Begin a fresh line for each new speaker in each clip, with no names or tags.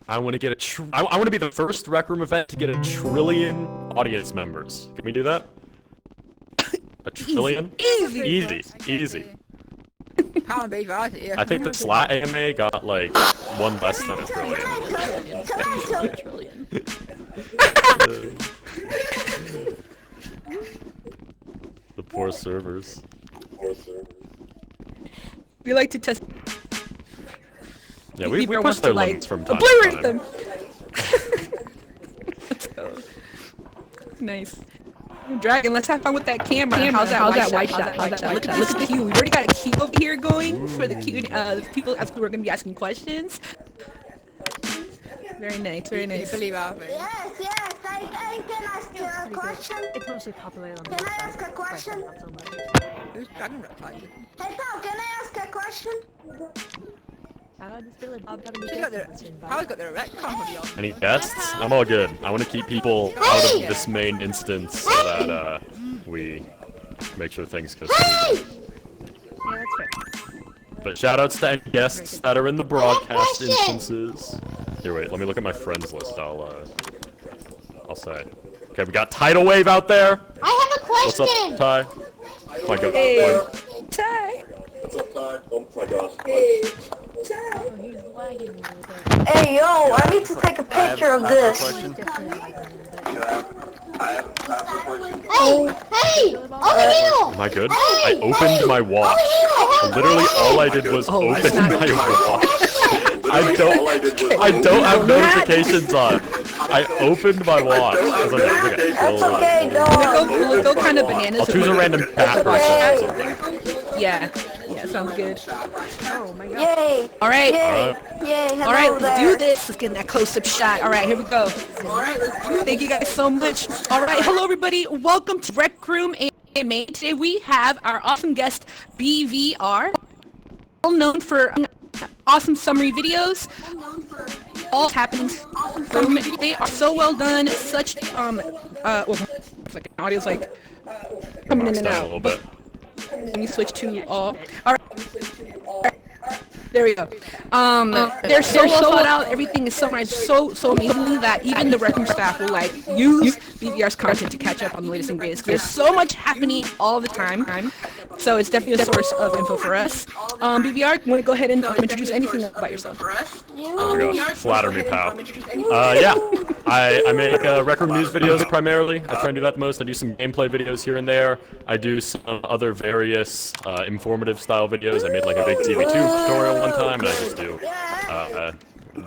I want to get I want to be the first Rec Room event to get 1 trillion audience members. Can we do that? 1 trillion?
Easy.
Easy.
I
I think the Slat AMA got like 1 less than 1 trillion. The poor servers.
We like to test.
Yeah, we
BVR
push
wants
their
to,
limits from time to
obliterate
time.
them. Let's go. Nice. Dragon, let's have fun with that camera. How's that white shot? Look at this queue. We already got a queue over here going for the queue. The people who are going to be asking questions. Very nice. Very nice.
Yes, I can ask you a question.
It's mostly populated on the
Can I ask a question?
not so much.
Hey pal, can I ask a question?
Just really Bob having
Any guests? I'm all good. I want to keep people out of this main instance so that we make sure things go smoothly.
Yeah, that's fair.
But shoutouts to any guests that are in the broadcast instances. Here, wait. Let me look at my friends list. I'll say. Okay, we got Tidal Wave out there.
I have a
What's up,
question.
Ty? Oh my god.
Hey, Ty.
What's up, Ty? Oh my god.
Hey yo, I need to take a picture of this. Hey, over here.
Am I good? I opened my watch. Literally all I did was open my watch. I don't have notifications on. I opened my watch.
That's okay, dog.
We'll go kind of bananas.
I'll choose a random cat person or something.
Yeah, sounds good.
Oh my god.
Yay.
All right.
Yay.
All right,
Hello
let's
there.
do this. Let's get that close-up shot. All right, here we go. Thank you guys so much. All right, hello everybody. Welcome to Rec Room AMA. Today we have our awesome guest, BVR, well known for awesome summary videos. All happening. They are so well done. Such well, like audio's like coming in and
Down a
out.
little bit.
Let me switch to all. All right. There we go. They're so well thought out. Everything is summarized so amazingly that even the Rec Room staff will like use BVR's content to catch up on the latest and greatest. There's so much happening all the time, so it's definitely a source of info for us. BVR, you want to go ahead and introduce anything about yourself?
Oh my gosh, flatter me, pal. Yeah, I make Rec Room news videos primarily. I try and do that the most. I do some gameplay videos here and there. I do some other various informative style videos. I made like a big TV2 tutorial one time, and I just do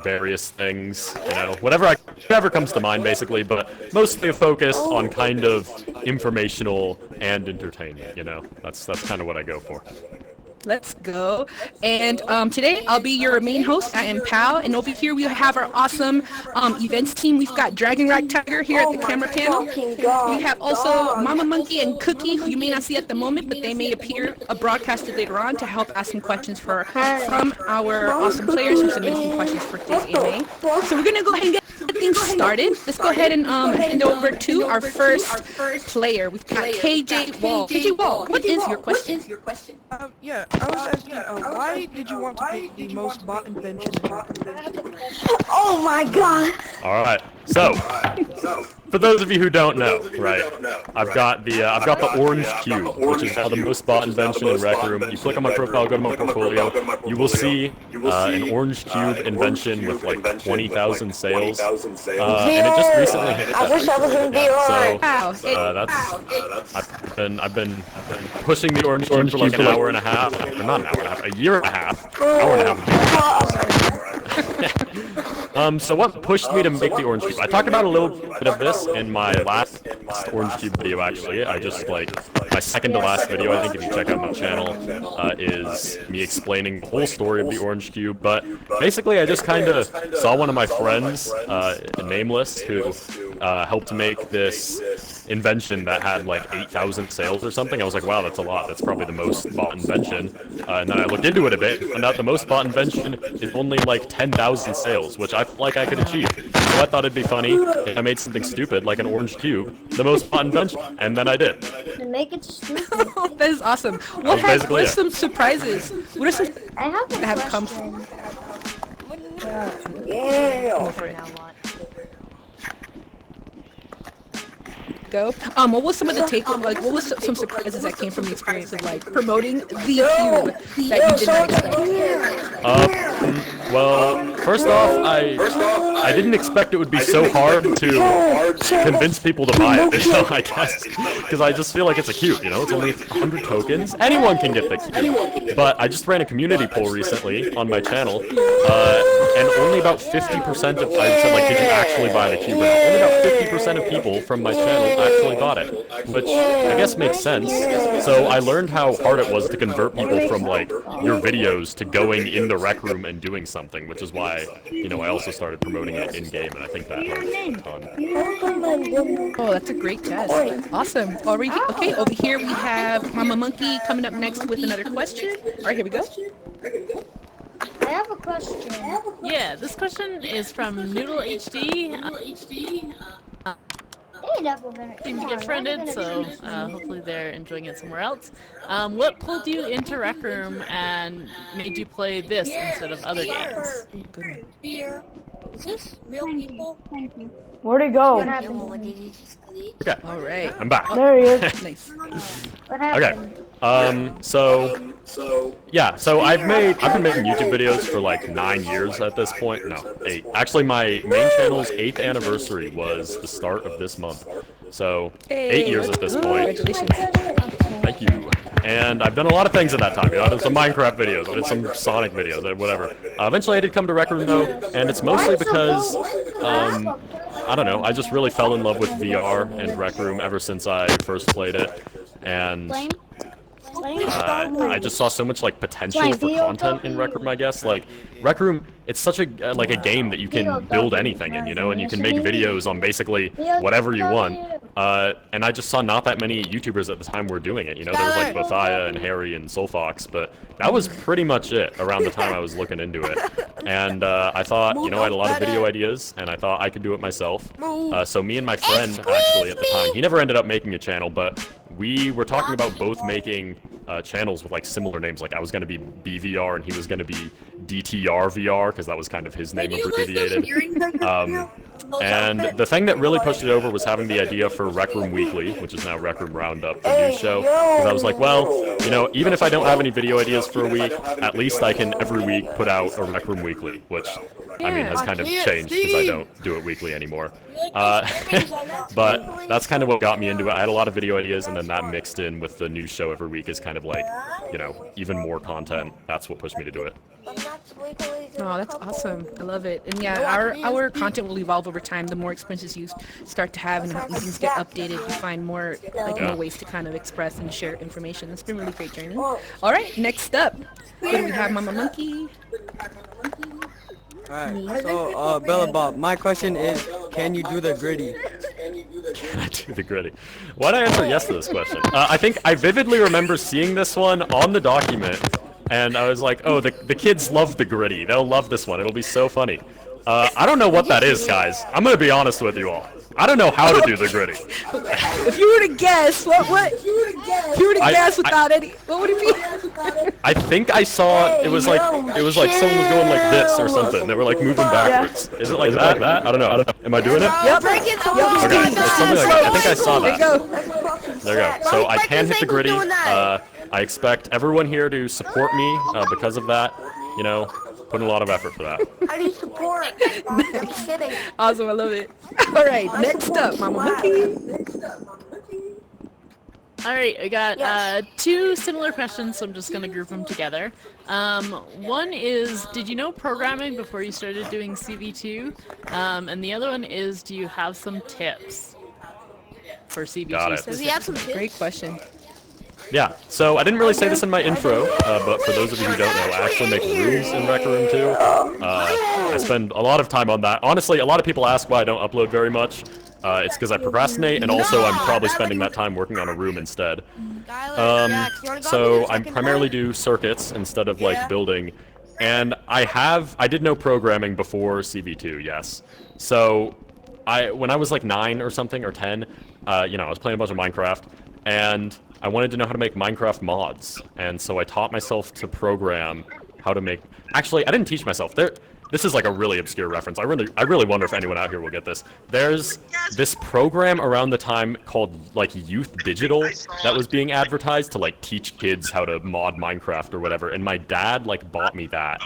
various things, you know, whatever comes to mind basically, but mostly focused on kind of informational and entertainment, you know. That's kind of what I go for.
Let's go. And today I'll be your main host. I am POW, and over here we have our awesome events team. We've got Dragon Rack Tiger here at the camera panel. We have also Mama Monkey and Cookie, who you may not see at the moment, but they may appear broadcasted later on to help ask some questions from our awesome players who submitted some questions for today's AMA. So we're gonna go ahead and get things started. Let's go ahead and hand over to our first player. We've got KJ Wall. KJ Wall, what is your question?
Yeah, I was asking, why did you want to make the most bot invention?
Oh my god.
All right, so for those of you who don't know, right, I've got the orange cube, which is now the most bought invention in Rec Room. You click on my profile, go to my portfolio, you will see an orange cube invention with like 20,000 sales, and it just recently hit
I wish I was in VR.
I've been pushing the orange cube for like an hour and a half, or not an hour and a half, a year and a half, hour and a half. So what pushed me to make the orange cube? I talked about a little bit of this in my last orange cube video, actually. I just, like, my second to last video, I think, if you check out my channel, is me explaining the whole story of the orange cube. But basically, I just kind of saw one of my friends, Nameless, who helped make this invention that had like 8,000 sales or something. I was like, wow, that's a lot. That's probably the most bought invention. And then I looked into it a bit, and found out the most bought invention is only like 10,000 sales, which I felt like I could achieve. So I thought it'd be funny if I made something stupid like an orange cube, the most bought invention, and then I did.
To make it stupid.
That is awesome.
was basically
What are
it.
some surprises? What are some
I have a
that have come?
question.
Go for it.
Now what?
Go. What was some of the what was some surprises that came from the experience of like promoting the cube that you did not expect?
Well, first off, I didn't expect it would be so hard to convince people to buy it, you know, I guess, because I just feel like it's a cube, you know, it's only 100 tokens, anyone can get the cube, but I just ran a community poll recently on my channel, and only about 50% of, I said like, did you actually buy the cube or not? Only about 50% of people from my channel actually bought it, which I guess makes sense, so I learned how hard it was to convert people from like, your videos to going in the rec room and doing something, which is why, you know, I also started promoting it in-game, and I think that helped a ton.
Oh, that's a great test. Awesome. Okay, over here we have Mama Monkey coming up next with another question. All right, here we go.
I have a question.
Yeah, this question is from Noodle HD. Seems to get friended, so hopefully they're enjoying it somewhere else. What pulled you into Rec Room and made you play this instead of other games?
Is this real people?
Where'd he go?
What happened?
Okay,
All right.
I'm back.
There he is.
Nice.
What happened?
Okay, so I've been making YouTube videos for like 9 years at this point. No, 8. Actually, my main channel's 8th anniversary was the start of this month. So, 8 years at this point.
Congratulations.
Thank you. And I've done a lot of things at that time. You know, I did some Minecraft videos, I did some Sonic videos, whatever. Eventually I did come to Rec Room though, and it's mostly because, I don't know, I just really fell in love with VR and Rec Room ever since I first played it. And I just saw so much like potential for content in Rec Room, I guess. Like Rec Room, it's such a like a game that you can build anything in, you know, and you can make videos on basically whatever you want. And I just saw not that many YouTubers at the time were doing it. You know, there was like Bothia and Harry and Soulfox, but that was pretty much it around the time I was looking into it. And I thought, you know, I had a lot of video ideas, and I thought I could do it myself. So me and my friend, actually, at the time, he never ended up making a channel, but we were talking about both making channels with like similar names. Like I was going to be BVR and he was going to be DTR VR because that was kind of his name abbreviated. And the thing that really pushed it over was having the idea for Rec Room Weekly, which is now Rec Room Roundup, the news show. Because I was like, well, you know, even if I don't have any video ideas for a week, at least I can every week put out a Rec Room Weekly, which I mean has kind of changed because I don't do it weekly anymore. But that's kind of what got me into it. I had a lot of video ideas, and then that mixed in with the news show every week is kind of like, you know, even more content. That's what pushed me to do it.
Oh, that's awesome. I love it. And yeah, our content will evolve over time. The more experiences you start to have and things get updated, you find more more ways to kind of express and share information. It's been a really great journey. All right, next up, what do we have, Mama Monkey?
Alright, so, Bella Bob, my question is, can you do the gritty?
Can I do the gritty? Why'd I answer yes to this question? I think I vividly remember seeing this one on the document, and I was like, oh, the kids love the gritty. They'll love this one. It'll be so funny. I don't know what that is, guys. I'm gonna be honest with you all. I don't know how to do the gritty.
If you were to guess, if you were to guess without any, what would it be?
I think I saw it was like someone was going like this or something. They were like moving backwards. Is it like that? I don't know. Am I doing it?
Yep.
Okay, it's something like that. I think I saw that. There you go. So I can hit the gritty. I expect everyone here to support me because of that. You know, putting a lot of effort for that.
How do you support? I'm kidding.
Awesome, I love it. All right, next up, Mama Monkey.
Alright, I got two similar questions, so I'm just going to group them together. One is, did you know programming before you started doing CV2? And the other one is, do you have some tips for CV2?
Got it.
Does he have some tips?
Great question.
Yeah, so I didn't really say this in my intro, but for those of you who don't know, I actually make rooms in Rec Room too. I spend a lot of time on that. Honestly, a lot of people ask why I don't upload very much. It's because I procrastinate, and also I'm probably spending that time working on a room instead. So I primarily do circuits instead of like building, and I did know programming before CV2, yes. So when I was like 9 or something, or 10, I was playing a bunch of Minecraft, and I wanted to know how to make Minecraft mods, and so I taught myself to program how to make. Actually, I didn't teach myself. This is like a really obscure reference. I really wonder if anyone out here will get this. There's this program around the time called like Youth Digital that was being advertised to like teach kids how to mod Minecraft or whatever, and my dad like bought me that.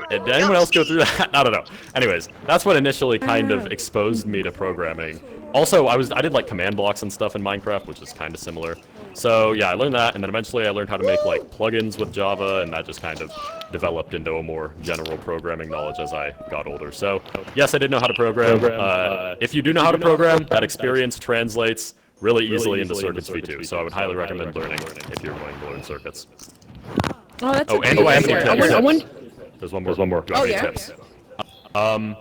Did anyone else go through that? I don't know. Anyways, that's what initially kind of exposed me to programming. Also, I did like command blocks and stuff in Minecraft, which is kind of similar. So yeah, I learned that, and then eventually I learned how to make like plugins with Java, and that just kind of developed into a more general programming knowledge as I got older. So yes, I did know how to program. If you do know how to program, that experience translates really easily into Circuits V2. So I would highly recommend learning if you're going to learn circuits.
Oh, that's a
and
great
I have
idea.
any
I
tips.
want-
There's one more. Do you have any tips?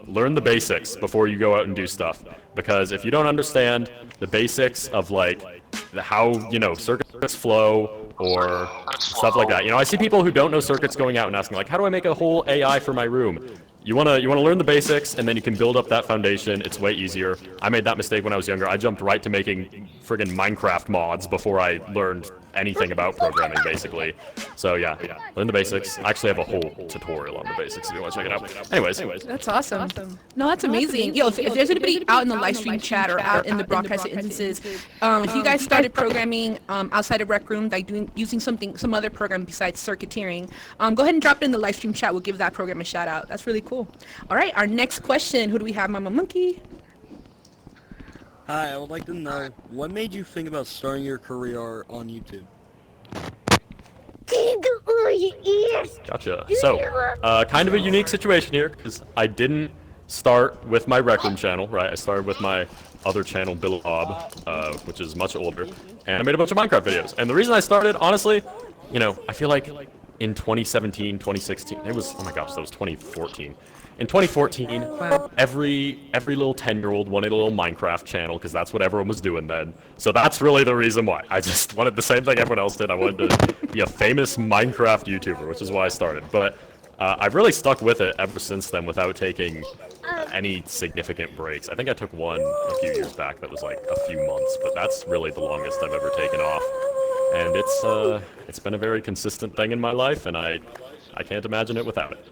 Learn the basics before you go out and do stuff. Because if you don't understand the basics of like how circuits flow or stuff like that, I see people who don't know circuits going out and asking like, how do I make a whole AI for my room? You wanna learn the basics, and then you can build up that foundation. It's way easier. I made that mistake when I was younger. I jumped right to making friggin' Minecraft mods before I learned anything about programming, basically. So yeah, learn the basics. I actually have a whole tutorial on the basics if you want to check it out. Anyways.
That's awesome. No, that's amazing. Yo, if there's anybody out in the live stream chat or out in the broadcast instances, if you guys started programming outside of Rec Room, like using some other program besides circuiteering, go ahead and drop it in the live stream chat. We'll give that program a shout out. That's really cool. All right, our next question. Who do we have, Mama Monkey?
Hi, I would like to know, what made you think about starting your career on YouTube?
Gotcha. So, kind of a unique situation here, because I didn't start with my Rec Room channel, right? I started with my other channel, Billy Bob, which is much older, and I made a bunch of Minecraft videos. And the reason I started, honestly, I feel like in 2017, 2016, oh my gosh, that was 2014. In 2014, every little 10-year-old wanted a little Minecraft channel because that's what everyone was doing then. So that's really the reason why. I just wanted the same thing everyone else did. I wanted to be a famous Minecraft YouTuber, which is why I started. But I've really stuck with it ever since then without taking any significant breaks. I think I took one a few years back that was like a few months, but that's really the longest I've ever taken off. And it's been a very consistent thing in my life, and I can't imagine it without it.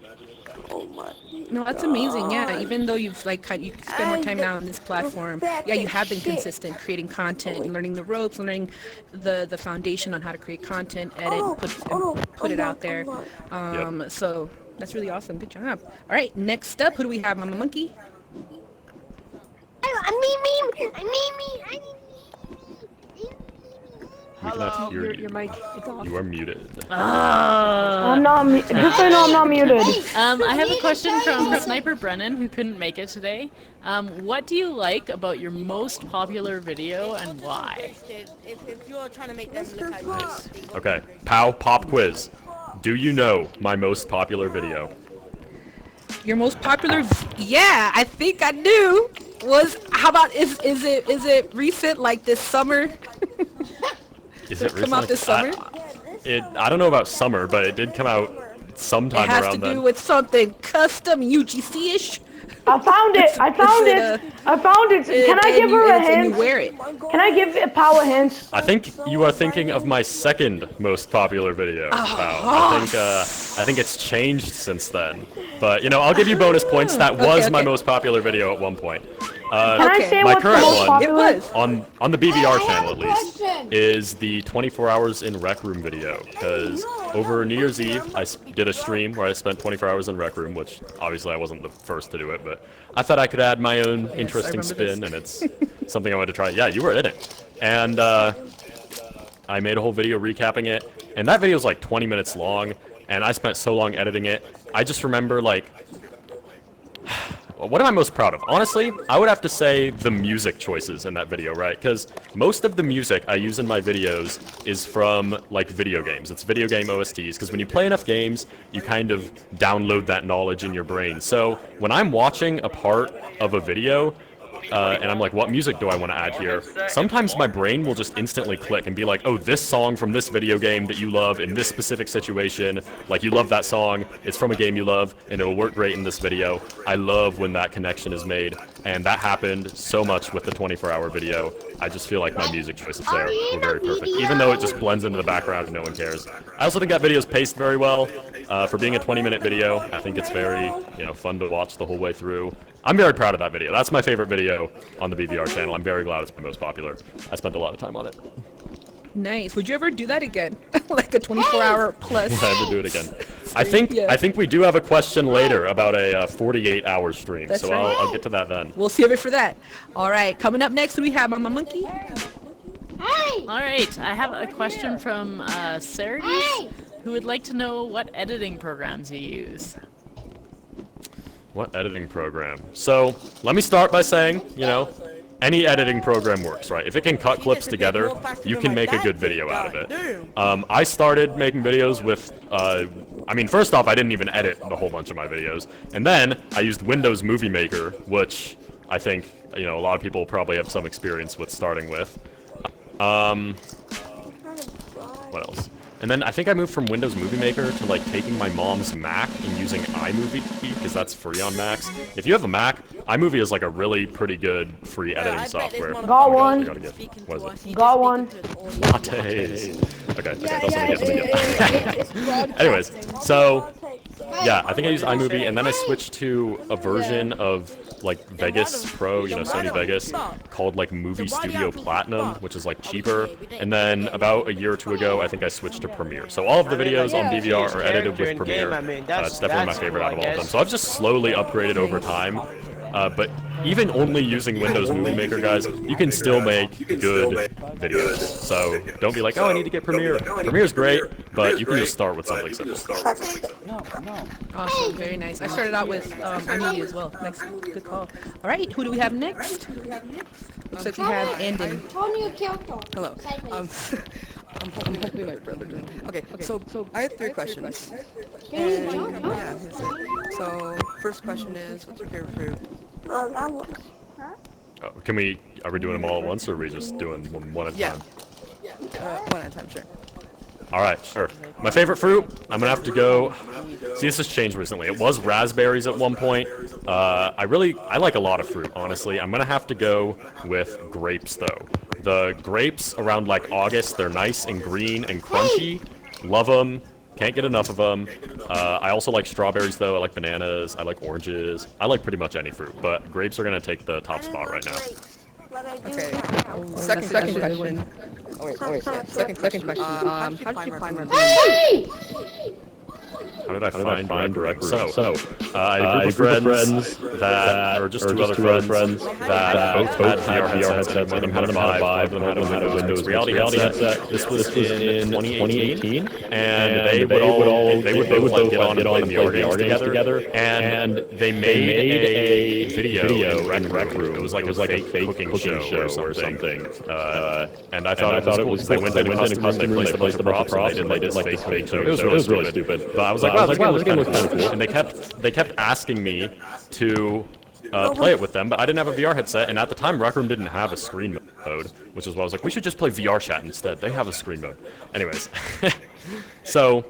No, that's amazing. Yeah, even though you spend more time now on this platform, yeah, you have been consistent creating content, learning the ropes, learning the foundation on how to create content, edit, put it out there. So that's really awesome. Good job. All right, next up, who do we have, Mama Monkey?
Hello. Your mic, it's off.
You are muted.
I'm not. Just so you know, I'm not muted.
I have a question from Sniper Brennan, who couldn't make it today. What do you like about your most popular video and why?
If you're trying to make them look like
Okay, POW pop quiz. Do you know my most popular video?
Your most popular? Yeah, I think I do. How about is it recent, like this summer?
Is
Did it come out this summer?
I don't know about summer, but it did come out sometime
It has
around
to do
then.
with something custom UGC-ish.
I found it. I found it. Can I give her a
And you
hint?
wear it.
Can I give a power hint?
I think you are thinking of my second most popular video, POW. I think it's changed since then. But I'll give you bonus points. That was my most popular video at one point.
Can I say
my
what's the
current
most
one,
popular?
It was.
on the BVR channel at least, is the 24 hours in Rec Room video. Because over New Year's Eve, I did a stream where I spent 24 hours in Rec Room, which obviously I wasn't the first to do it, but I thought I could add my own interesting spin, and it's something I wanted to try. Yeah, you were in it. And I made a whole video recapping it, and that video was like 20 minutes long, and I spent so long editing it. I just remember like, what am I most proud of? Honestly, I would have to say the music choices in that video, right? Because most of the music I use in my videos is from, like, video games. It's video game OSTs, because when you play enough games, you kind of download that knowledge in your brain. So when I'm watching a part of a video, and I'm like, what music do I want to add here? Sometimes my brain will just instantly click and be like, oh, this song from this video game that you love in this specific situation, like you love that song, it's from a game you love, and it'll work great in this video. I love when that connection is made, and that happened so much with the 24-hour video. I just feel like my music choices there were very perfect, even though it just blends into the background and no one cares. I also think that video's paced very well. For being a 20-minute video, I think it's very, fun to watch the whole way through. I'm very proud of that video. That's my favorite video on the BVR channel. I'm very glad it's my most popular. I spent a lot of time on it.
Nice. Would you ever do that again? Like a 24-hour plus?
Would I ever do it again? I think we do have a question later about a 48-hour stream,
That's
so
right.
I'll get to that then.
We'll save it for that. All right. Coming up next, we have Mama Monkey.
All right, I have a question from Sarah, who would like to know what editing programs you use.
What editing program? So, let me start by saying, any editing program works, right? If it can cut clips together, you can make a good video out of it. I started making videos with, first off, I didn't even edit a whole bunch of my videos. And then, I used Windows Movie Maker, which I think, a lot of people probably have some experience with starting with. What else? And then I think I moved from Windows Movie Maker to like taking my mom's Mac and using iMovie because that's free on Macs. If you have a Mac, iMovie is like a really pretty good free editing software.
Got one.
What is it?
Got one.
Lattes. Okay, that's something. Anyways, so yeah, I think I used iMovie and then I switched to a version of like Vegas Pro, Sony Vegas, called like Movie Studio Platinum, which is like cheaper. And then about a year or two ago, I think I switched to Premiere. So all of the videos on BVR are edited with Premiere. It's definitely my favorite out of all of them. So I've just slowly upgraded over time. But even only using Windows Movie Maker, guys, you can still make good videos. So don't be like, oh, I need to get Premiere. Premiere's great, but you can just start with something simple.
Awesome. Very nice. I started out with iMovie as well. Nice. Good call. All right. Who do we have next? Looks like we have Andon.
Hello. I'm hoping my brother doing. Okay, so I have 3 questions. And, yeah, so first question is, what's your favorite fruit?
Are we doing them all at once, or are we just doing one at a time?
One at a time, sure.
Alright, sure. My favorite fruit, I'm gonna have to go... See, this has changed recently. It was raspberries at one point. I like a lot of fruit, honestly. I'm gonna have to go with grapes, though. The grapes around, like, August, they're nice and green and crunchy. Love them. Can't get enough of them. I also like strawberries, though. I like bananas. I like oranges. I like pretty much any fruit, but grapes are gonna take the top spot right now.
Okay. Second question. Oh wait. Yeah. Second question. How did you find my
How did I find Rec Room? So, I had a group of friends that, or just two other friends that both had VR headsets. One of them had a Vive, one of them had a Windows reality headset. This was in 2018, and they would both get on and play VR games together. And they made a video in Rec Room. It was like a fake cooking show or something. And I thought it was cool. They went in a custom room, they placed a bunch of props, and they did like this fake show. It was really stupid. But I was like, wow, this game looks kind of cool. And they kept asking me to play it with them, but I didn't have a VR headset, and at the time, Rec Room didn't have a screen mode, which is why I was like, we should just play VR chat instead. They have a screen mode. Anyways, so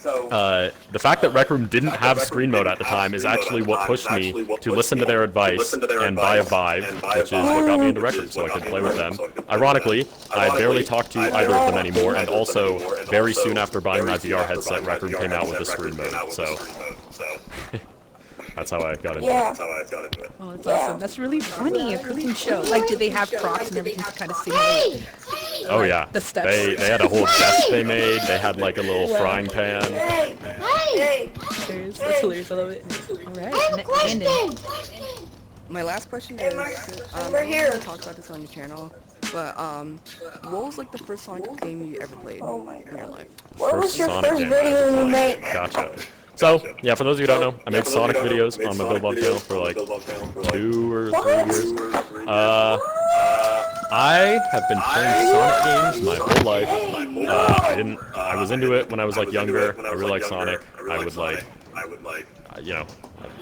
the fact that Rec Room didn't have screen mode at the time is actually what pushed me to listen to their advice and buy a Vive, which is what got me into Rec Room, so I could play with them. Ironically, I barely talked to either of them anymore, and also, very soon after buying my VR headset, Rec Room came out with a screen mode, so... That's how I got into it.
Oh, that's awesome. That's really funny, a cooking show. Like, did they have props and everything to kind of simulate?
Oh yeah,
the steps.
They had a whole desk they made. They had like a little frying pan.
That's hilarious. I love it. All right, Andon.
My last question is, I don't know talk about this on your channel, but what was like the first Sonic game you ever played in your life?
What was your first video you made?
Gotcha. So, yeah, for those of you who don't know, I made Sonic videos on my Build Bob channel for like 2 or 3 years. I have been playing Sonic games my whole life. I was into it when I was like younger. I really like Sonic. I would like,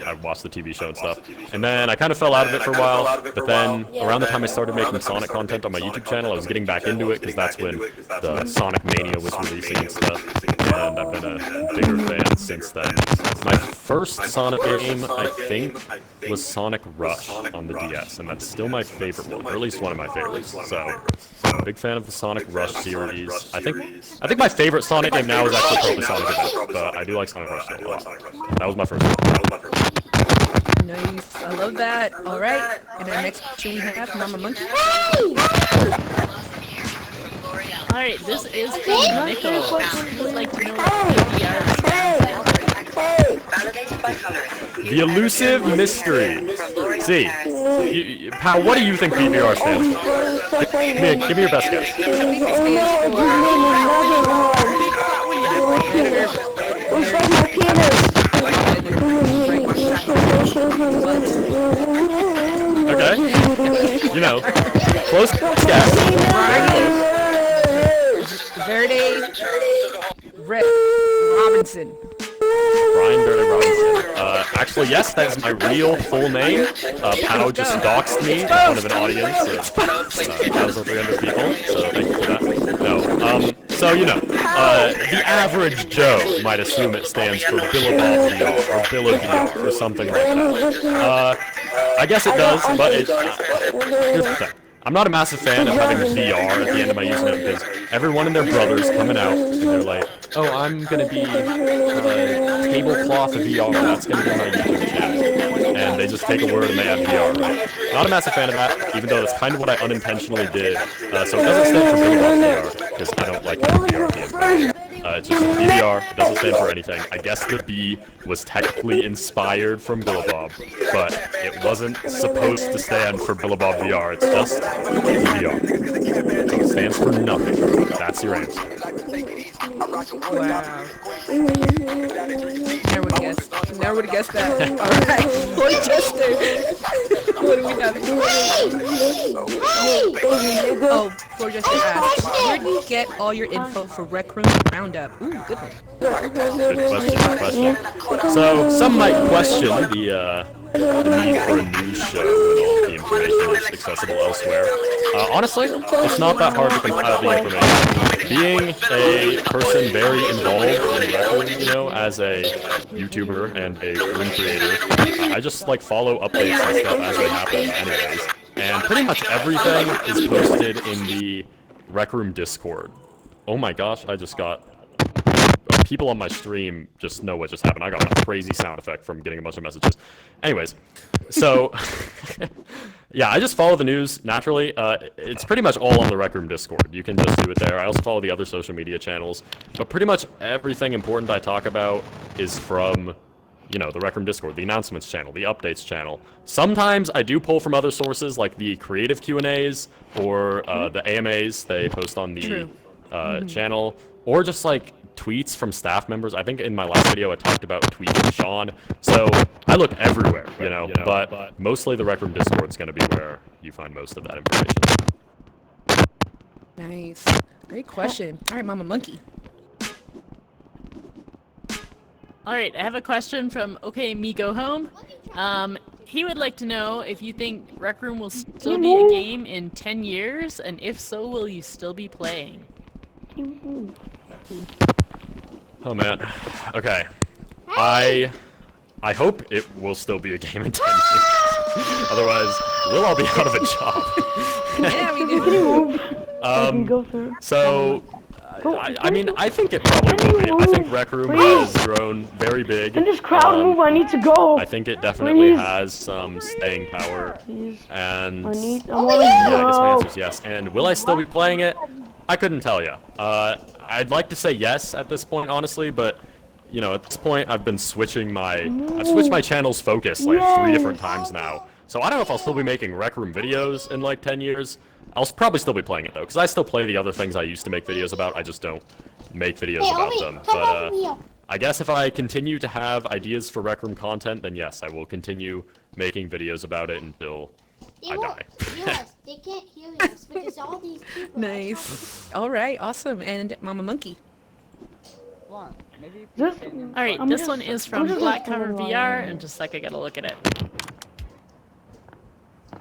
I watched the TV show and stuff. And then I kind of fell out of it for a while, but then around the time I started making Sonic content on my YouTube channel, I was getting back into it because that's when the Sonic Mania was releasing and stuff. And I've been a bigger fan since then. My first Sonic game, I think, was Sonic Rush on the DS, and that's still my favorite one, or at least one of my favorites. So, I'm a big fan of the Sonic Rush series. I think my favorite Sonic game now is actually probably Sonic Adventure, but I do like Sonic Rush still a lot. That was my first one.
Nice. I love that. All right. And our next question we have Mama Monkey.
Alright, this is from Nickel. Who would like to know what BVR
The elusive mystery. See, Pal, what do you think BVR stands for? Give me your best guess. Okay. You know, close guess.
Verde Robinson.
Brian Verde Robinson. Actually, yes, that is my real full name. POW just doxed me in front of an audience of 1,300 people, so thank you for that. No, so, you know, the average Joe might assume it stands for Billabong VR, or Billa VR, or something like that. I guess it does, but here's the thing. I'm not a massive fan of having VR at the end of my username because everyone and their brother's coming out and they're like, oh, I'm going to be tablecloth VR, that's going to be my YouTube channel. And they just take a word and they add VR, right? Not a massive fan of that, even though that's kind of what I unintentionally did. So it doesn't stand for Billabong VR because I don't like VR being it's just BVR, it doesn't stand for anything. I guess the B was technically inspired from Billabong, but it wasn't supposed to stand for Billabong VR, it's just BVR. So it stands for nothing. That's your answer.
Wow. Never would have guessed. Never would have guessed that. Alright, Boy Jester. What do we have? Oh, Boy Jester asks, where do you get all your info for Rec Room Roundup? Ooh, good one.
Good question. So, some might question the need for a news show when all the information is accessible elsewhere. Honestly, it's not that hard to compile the information. Being a person very involved in Rec Room, you know, as a YouTuber and a room creator, I just like follow updates and stuff as they happen anyways. And pretty much everything is posted in the Rec Room Discord. Oh my gosh, I just got... People on my stream just know what just happened. I got a crazy sound effect from getting a bunch of messages. Anyways, so... yeah, I just follow the news naturally. It's pretty much all on the Rec Room Discord. You can just do it there. I also follow the other social media channels. But pretty much everything important I talk about is from... you know, the Rec Room Discord, the announcements channel, the updates channel. Sometimes I do pull from other sources like the creative Q&As or the AMAs they post on the channel, or just like tweets from staff members. I think in my last video I talked about tweets from Sean. So I look everywhere, you know, but mostly the Rec Room Discord is going to be where you find most of that information.
Nice. Great question. All right, Mama Monkey.
Alright, I have a question from Okay Me Go Home. He would like to know if you think Rec Room will still be a game in 10 years, and if so, will you still be playing?
Oh man. Okay. I hope it will still be a game in 10 years. Otherwise, we'll all be out of a job.
Yeah, we do.
So... I mean, I think it probably will be. I think Rec Room has grown very big.
Can this crowd move? I need to go.
I think it definitely has some staying power. And
I want to
I guess my
go.
answer is yes. And will I still be playing it? I couldn't tell you. I'd like to say yes at this point, honestly, but you know, at this point, I've switched my channel's focus like 3 different times now. So I don't know if I'll still be making Rec Room videos in like 10 years. I'll probably still be playing it though, because I still play the other things I used to make videos about. I just don't make videos about them. But I guess if I continue to have ideas for Rec Room content, then yes, I will continue making videos about it until I die.
Yes, they can't hear us because all these people.
Nice. All right, awesome. And Mama Monkey.
This,
Alright, this one is from Black Cover VR, and just like I gotta look at it.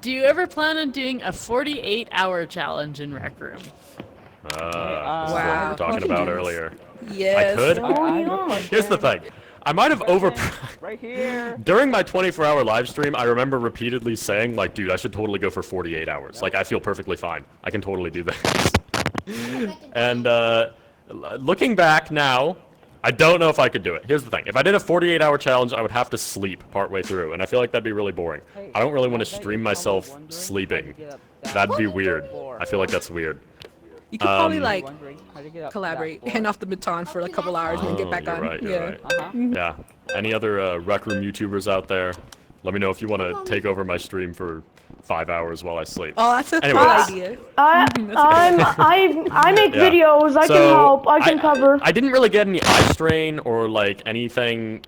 Do you ever plan on doing a 48-hour challenge in Rec Room?
This is what we were talking about earlier.
Yes.
I could. Here's the thing. I might have over... During my 24-hour live stream, I remember repeatedly saying, like, dude, I should totally go for 48 hours. Like, I feel perfectly fine. I can totally do this. And, looking back now, I don't know if I could do it. Here's the thing. If I did a 48-hour challenge, I would have to sleep partway through, and I feel like that'd be really boring. I don't really want to stream myself sleeping. That'd be weird. I feel like that's weird.
You could probably like collaborate, hand off the baton for a couple hours, and then get back
you're
on.
Right, you're right. Yeah. Any other Rec Room YouTubers out there? Let me know if you want to take over my stream for 5 hours while I sleep.
Oh, that's a cool
Anyways.
idea.
I make
Yeah.
videos. I can help. I can cover.
I didn't really get any eye strain or like anything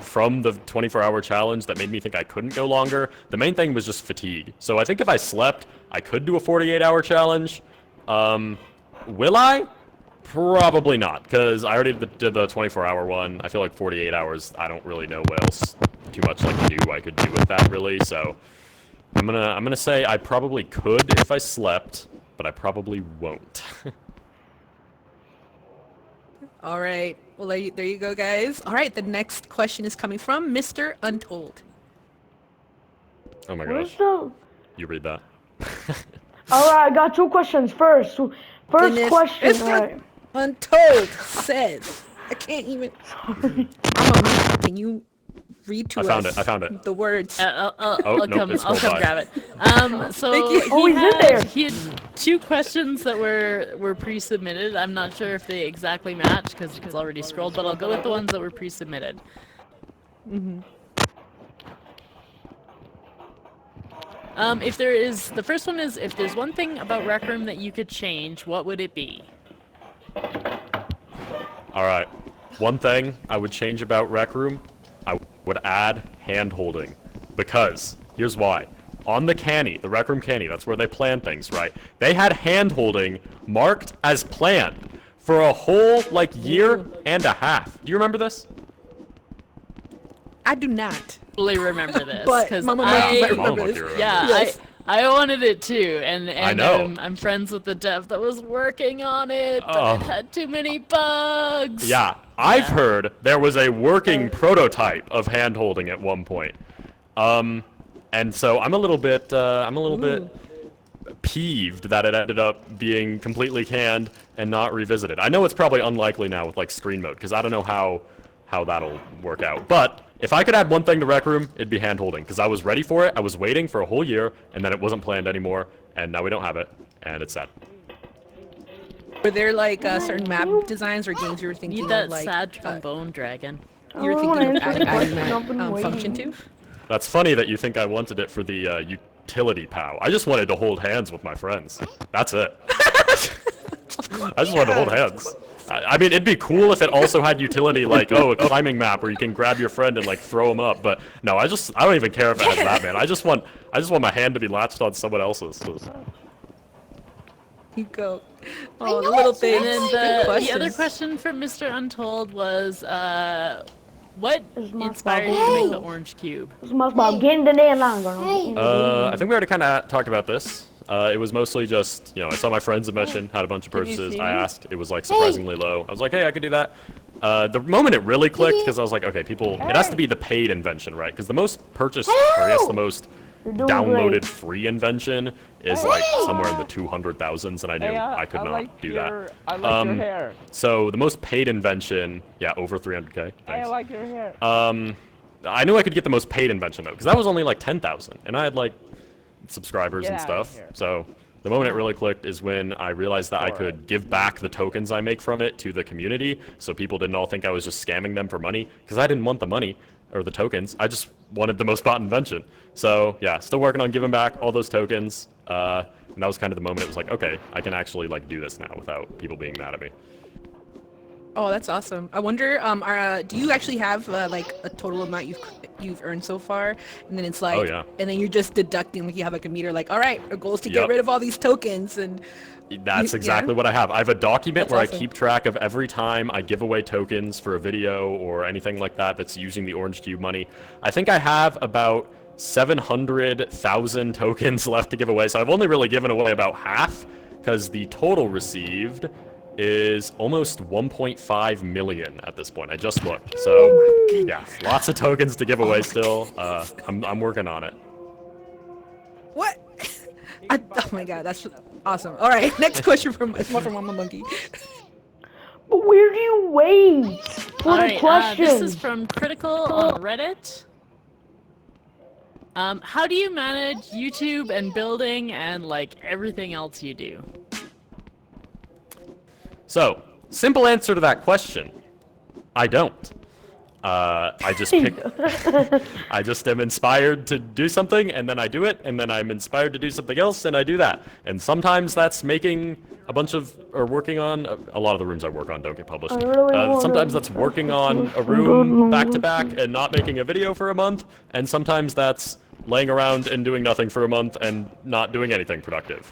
from the 24-hour challenge that made me think I couldn't go longer. The main thing was just fatigue. So I think if I slept, I could do a 48-hour challenge. Will I? Probably not, because I already did the 24-hour one. I feel like 48 hours, I don't really know what else too much like new I could do with that, really. So I'm gonna say I probably could if I slept, but I probably won't.
All right. Well, there you go, guys. All right. The next question is coming from Mr. Untold.
Oh my
Where's
gosh.
the...
You read that.
Alright, I got 2 questions. First
Goodness.
question.
Mr.
Alright.
Untold says, I can't even. Can you read to us?
I found it.
The words.
I'll
nope,
come
it's scrolled by.
grab it. So
Thank you.
Oh, he's in there.
he had 2 questions that were pre-submitted. I'm not sure if they exactly match because it's already scrolled, but I'll go with the ones that were pre-submitted. The first one is, if there's one thing about Rec Room that you could change, what would it be?
Alright. One thing I would change about Rec Room, I would add hand-holding. Because, here's why. On the canny, the Rec Room canny, that's where they plan things, right? They had hand-holding marked as planned for a whole, like, year and a half. Do you remember this?
I do not.
Fully remember this,
But
because
Mama might remember
Mama
this.
might remember.
yeah,
Yes.
I wanted it too, and
I know.
I'm friends with the dev that was working on it, but
Oh.
it had too many bugs.
Yeah, I've heard there was a working prototype of hand-holding at one point. And so I'm a little bit peeved that it ended up being completely canned and not revisited. I know it's probably unlikely now with like screen mode, because I don't know how that'll work out. But if I could add one thing to Rec Room, it'd be hand-holding, because I was ready for it, I was waiting for a whole year, and then it wasn't planned anymore, and now we don't have it, and it's sad.
Were there like certain map designs or games you were thinking
Need that
of, like,
sad trombone dragon.
you were thinking of adding
I've
that
been waiting.
function to?
That's funny that you think I wanted it for the utility POW. I just wanted to hold hands with my friends. That's it. I just wanted to hold hands. I mean, it'd be cool if it also had utility, like, oh, a climbing map where you can grab your friend and like throw him up. But no, I don't even care if it has that, man. I just want my hand to be latched on someone else's.
You go. Oh, the little thing.
And then
Good
the other
questions.
question from Mr. Untold was, what
my
inspired you to make the orange cube?
I think we already kind of talked about this. It was mostly just, I saw my friends mention, had a bunch of purchases. I asked. It was like surprisingly low. I was like, hey, I could do that. The moment it really clicked, because I was like, okay, it has to be the paid invention, right? Because the most purchased, or I guess the most downloaded free invention is like somewhere in the 200,000s, and I knew I could not do that.
I like your hair.
So the most paid invention, yeah, over 300K.
I like your hair.
I knew I could get the most paid invention though, because that was only like 10,000, and I had like subscribers
Get
and
out of
stuff.
here.
So the moment it really clicked is when I realized that I could give back the tokens I make from it to the community, so people didn't all think I was just scamming them for money, because I didn't want the money or the tokens. I just wanted the most bought invention. So yeah, still working on giving back all those tokens. And that was kind of the moment it was like, okay, I can actually like do this now without people being mad at me.
Oh, that's awesome. I wonder, do you actually have like a total amount you've earned so far? And then it's like,
Oh, yeah.
and then you're just deducting, like you have like a meter, like, all right, our goal is to get
Yep.
rid of all these tokens, and
That's
yeah.
exactly what I have. I have a document
That's
where
awesome.
I keep track of every time I give away tokens for a video or anything like that that's using the Orange Cube money. I think I have about 700,000 tokens left to give away, so I've only really given away about half, because the total received is almost 1.5 million at this point. I just looked. So, yeah, lots of tokens to give away still. I'm working on it.
What? Oh my god, that's awesome. All right, next question from Mama Monkey.
But where do you wait for the
Alright,
question?
this is from Critical on Reddit. How do you manage YouTube and building and like everything else you do?
So, simple answer to that question, I don't. I just pick, I just am inspired to do something, and then I do it, and then I'm inspired to do something else, and I do that. And sometimes that's making a bunch of, or working on, a lot of the rooms I work on don't get published. Sometimes that's working on a room back to back and not making a video for a month, and sometimes that's laying around and doing nothing for a month and not doing anything productive.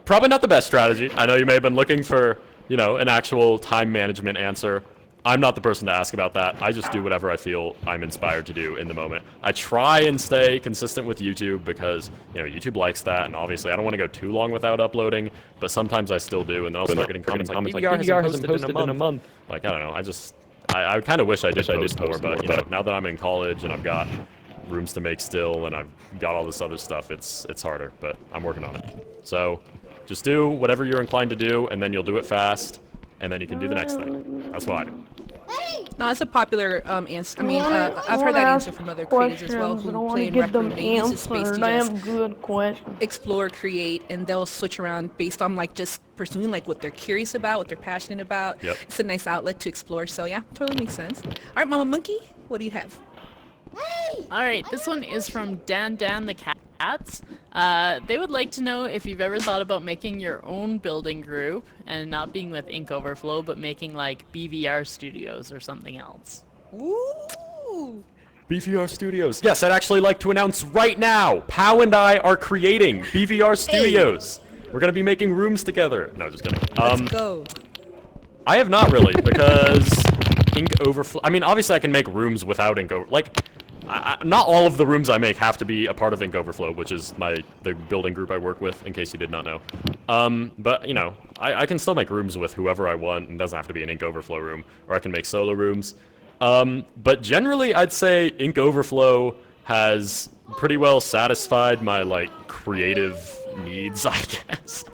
Probably not the best strategy. I know you may have been looking for, you know, an actual time management answer. I'm not the person to ask about that. I just do whatever I feel I'm inspired to do in the moment. I try and stay consistent with YouTube because, you know, YouTube likes that, and obviously I don't want to go too long without uploading, but sometimes I still do, and then I'll start getting comments like, BVR hasn't posted in a month. Like, I don't know, I kind of wish I did post more, but, you know, now that I'm in college and I've got rooms to make still, and I've got all this other stuff, it's harder, but I'm working on it. So, just do whatever you're inclined to do, and then you'll do it fast, and then you can do the next thing. That's what I do.
No, that's a popular answer. I mean, I've heard that answer from other creators as well who play in Rec Room. They use this space to just explore, create, and they'll switch around based on like just pursuing like what they're curious about, what they're passionate about.
Yep.
It's a nice outlet to explore. So yeah, totally makes sense. All right, Mama Monkey, what do you have?
Alright, this one is from Dan the Cats. They would like to know if you've ever thought about making your own building group and not being with Ink Overflow, but making like BVR Studios or something else.
Ooh.
BVR Studios. Yes, I'd actually like to announce right now, POW and I are creating BVR Studios. We're going to be making rooms together. No, just kidding.
Let's go.
I have not really, because Ink Overflow... I mean, obviously I can make rooms without Ink Overflow. Like, not all of the rooms I make have to be a part of Ink Overflow, which is the building group I work with, in case you did not know. But, you know, I can still make rooms with whoever I want, and it doesn't have to be an Ink Overflow room, or I can make solo rooms. But generally, I'd say Ink Overflow has pretty well satisfied my, like, creative needs, I guess.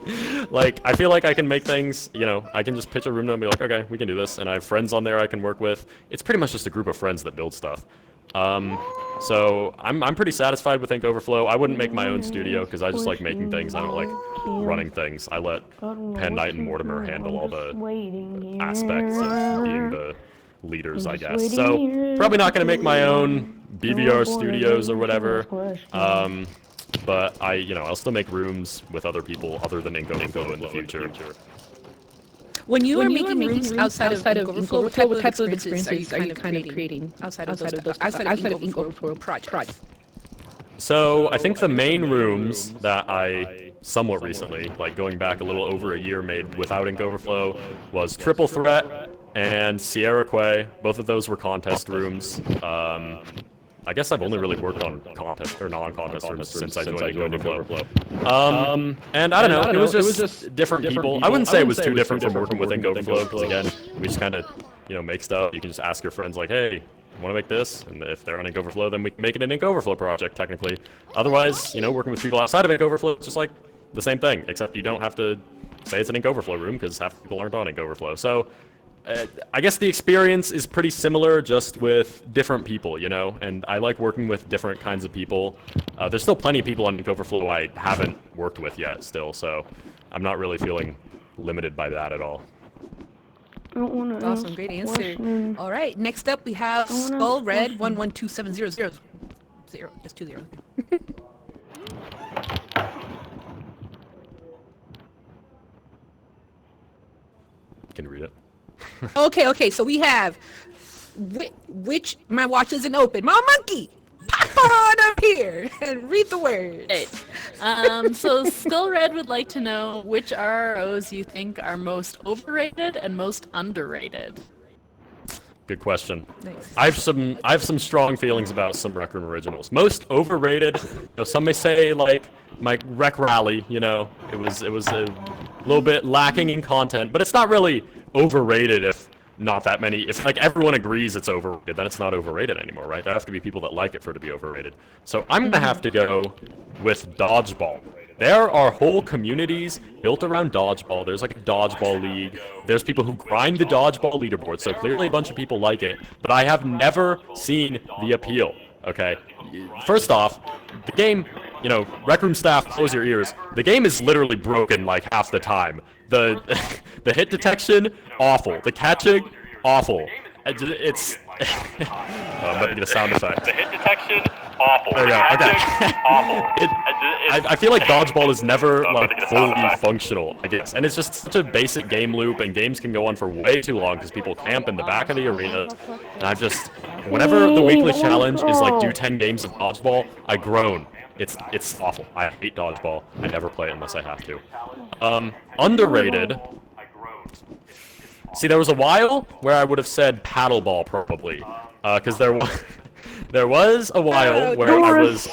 Like, I feel like I can make things, you know, I can just pitch a room and be like, okay, we can do this, and I have friends on there I can work with. It's pretty much just a group of friends that build stuff. So I'm pretty satisfied with Ink Overflow. I wouldn't make my own studio because I just like making things. I don't like running things. I let Penn Knight and Mortimer handle all the aspects of being the leaders, I guess. So probably not going to make my own BVR studios or whatever. But I'll still make rooms with other people other than Ink Overflow in the future.
When you are making rooms outside of Ink Overflow, what type of experiences are you kind of creating outside of Ink Overflow projects?
So I think the main rooms that I somewhat recently, like going back a little over a year, made without Ink Overflow was Triple Threat and Sierra Quay. Both of those were contest rooms. I guess I've only really worked on contest or non-contest rooms since I joined Ink Overflow. And I don't know, it was just different people. I wouldn't say it was too different from working with Ink Overflow, because again, we just kind of, make stuff. You can just ask your friends like, hey, want to make this? And if they're on Ink Overflow, then we can make it an Ink Overflow project, technically. Otherwise, working with people outside of Ink Overflow, it's just like the same thing, except you don't have to say it's an Ink Overflow room, because half the people aren't on Ink Overflow. So, I guess the experience is pretty similar, just with different people, and I like working with different kinds of people. There's still plenty of people on Ink Overflow I haven't worked with yet still, so I'm not really feeling limited by that at all.
Awesome, great answer. All right, next up we have Skull Red 112700. Just 20.
Can you read it?
Okay, so we have which my watch isn't open. My monkey, pop on up here and read the words.
Right. So Skull Red would like to know which RROs you think are most overrated and most underrated.
Good question.
Nice.
I have some strong feelings about some Rec Room originals. Most overrated, some may say like my Rec Rally, it was a little bit lacking in content, but it's not really overrated if not that many. If like everyone agrees it's overrated, then it's not overrated anymore, right? There have to be people that like it for it to be overrated. So I'm gonna have to go with Dodgeball. There are whole communities built around dodgeball. There's like a dodgeball league. There's people who grind the dodgeball leaderboard, so clearly a bunch of people like it. But I have never seen the appeal, okay? First off, the game, Rec Room staff, close your ears. The game is literally broken like half the time. The hit detection, awful. The catching, awful. It's... I'm gonna get a sound effect. The hit detection, awful. There we go. Okay. Awful. I feel like dodgeball is never like fully functional, I guess, and it's just such a basic game loop, and games can go on for way too long because people camp in the back of the arena. And whenever the weekly challenge is like do 10 games of dodgeball, I groan. It's awful. I hate dodgeball. I never play it unless I have to. Underrated. See, there was a while where I would have said paddleball probably, because there was a while where I was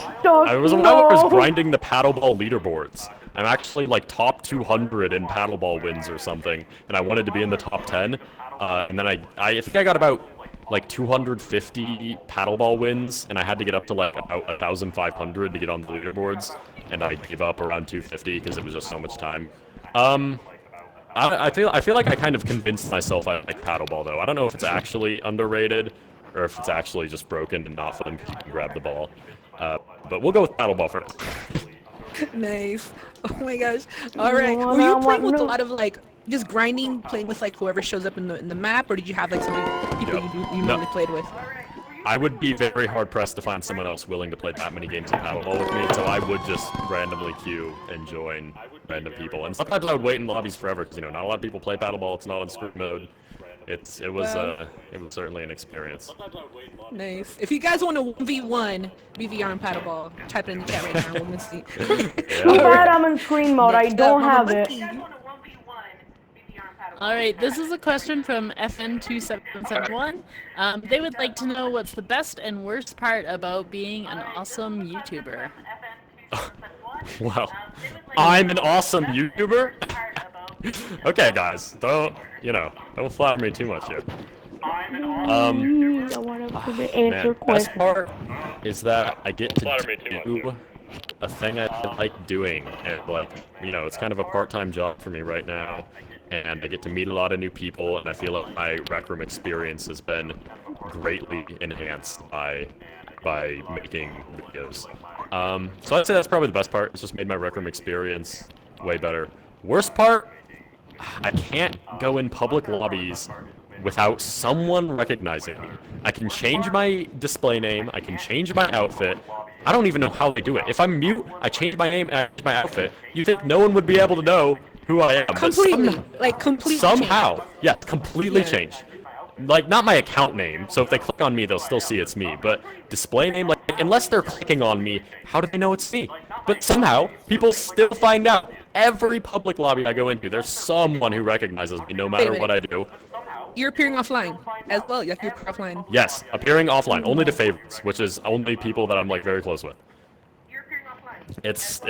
grinding the paddleball leaderboards. I'm actually like top 200 in paddleball wins or something, and I wanted to be in the top 10. And then I think I got about like 250 paddleball wins, and I had to get up to like about 1,500 to get on the leaderboards, and I gave up around 250 because it was just so much time. I feel like I kind of convinced myself I like paddleball though. I don't know if it's actually underrated or if it's actually just broken and not fun because you can grab the ball. But we'll go with paddleball first.
Nice. Oh my gosh. All right. Were you playing with a lot of like just grinding, playing with like whoever shows up in the map, or did you have like some people you mainly played with?
I would be very hard pressed to find someone else willing to play that many games of paddleball with me, so I would just randomly queue and join random people. And sometimes I would wait in lobbies forever because not a lot of people play paddleball. It's not on screen mode. It was certainly an experience.
Nice. If you guys want to 1v1 BVR and paddleball, type it in the chat right now. We'll see.
Too bad I'm in screen mode. I don't have it.
Alright, this is a question from FN2771. They would like to know what's the best and worst part about being an awesome YouTuber.
Well, I'm an awesome YouTuber? Okay, guys, don't flatter me too much here. Best part is that I get to do a thing I like doing, and it's kind of a part-time job for me right now. And I get to meet a lot of new people, and I feel like my Rec Room experience has been greatly enhanced by making videos. So I'd say that's probably the best part. It's just made my Rec Room experience way better. Worst part, I can't go in public lobbies without someone recognizing me. I can change my display name, I can change my outfit. I don't even know how they do it. If I'm mute, I change my name and I change my outfit. You think no one would be able to know who I am?
Completely
somehow, yeah, completely changed. Like, not my account name, so if they click on me, they'll still see it's me, but display name, like, unless they're clicking on me, how do they know it's me? But somehow, people still find out. Every public lobby I go into, there's someone who recognizes me, no matter what I do.
You're appearing offline as well. You have to appear offline.
Yes, appearing offline, only to favorites, which is only people that I'm, like, very close with. It's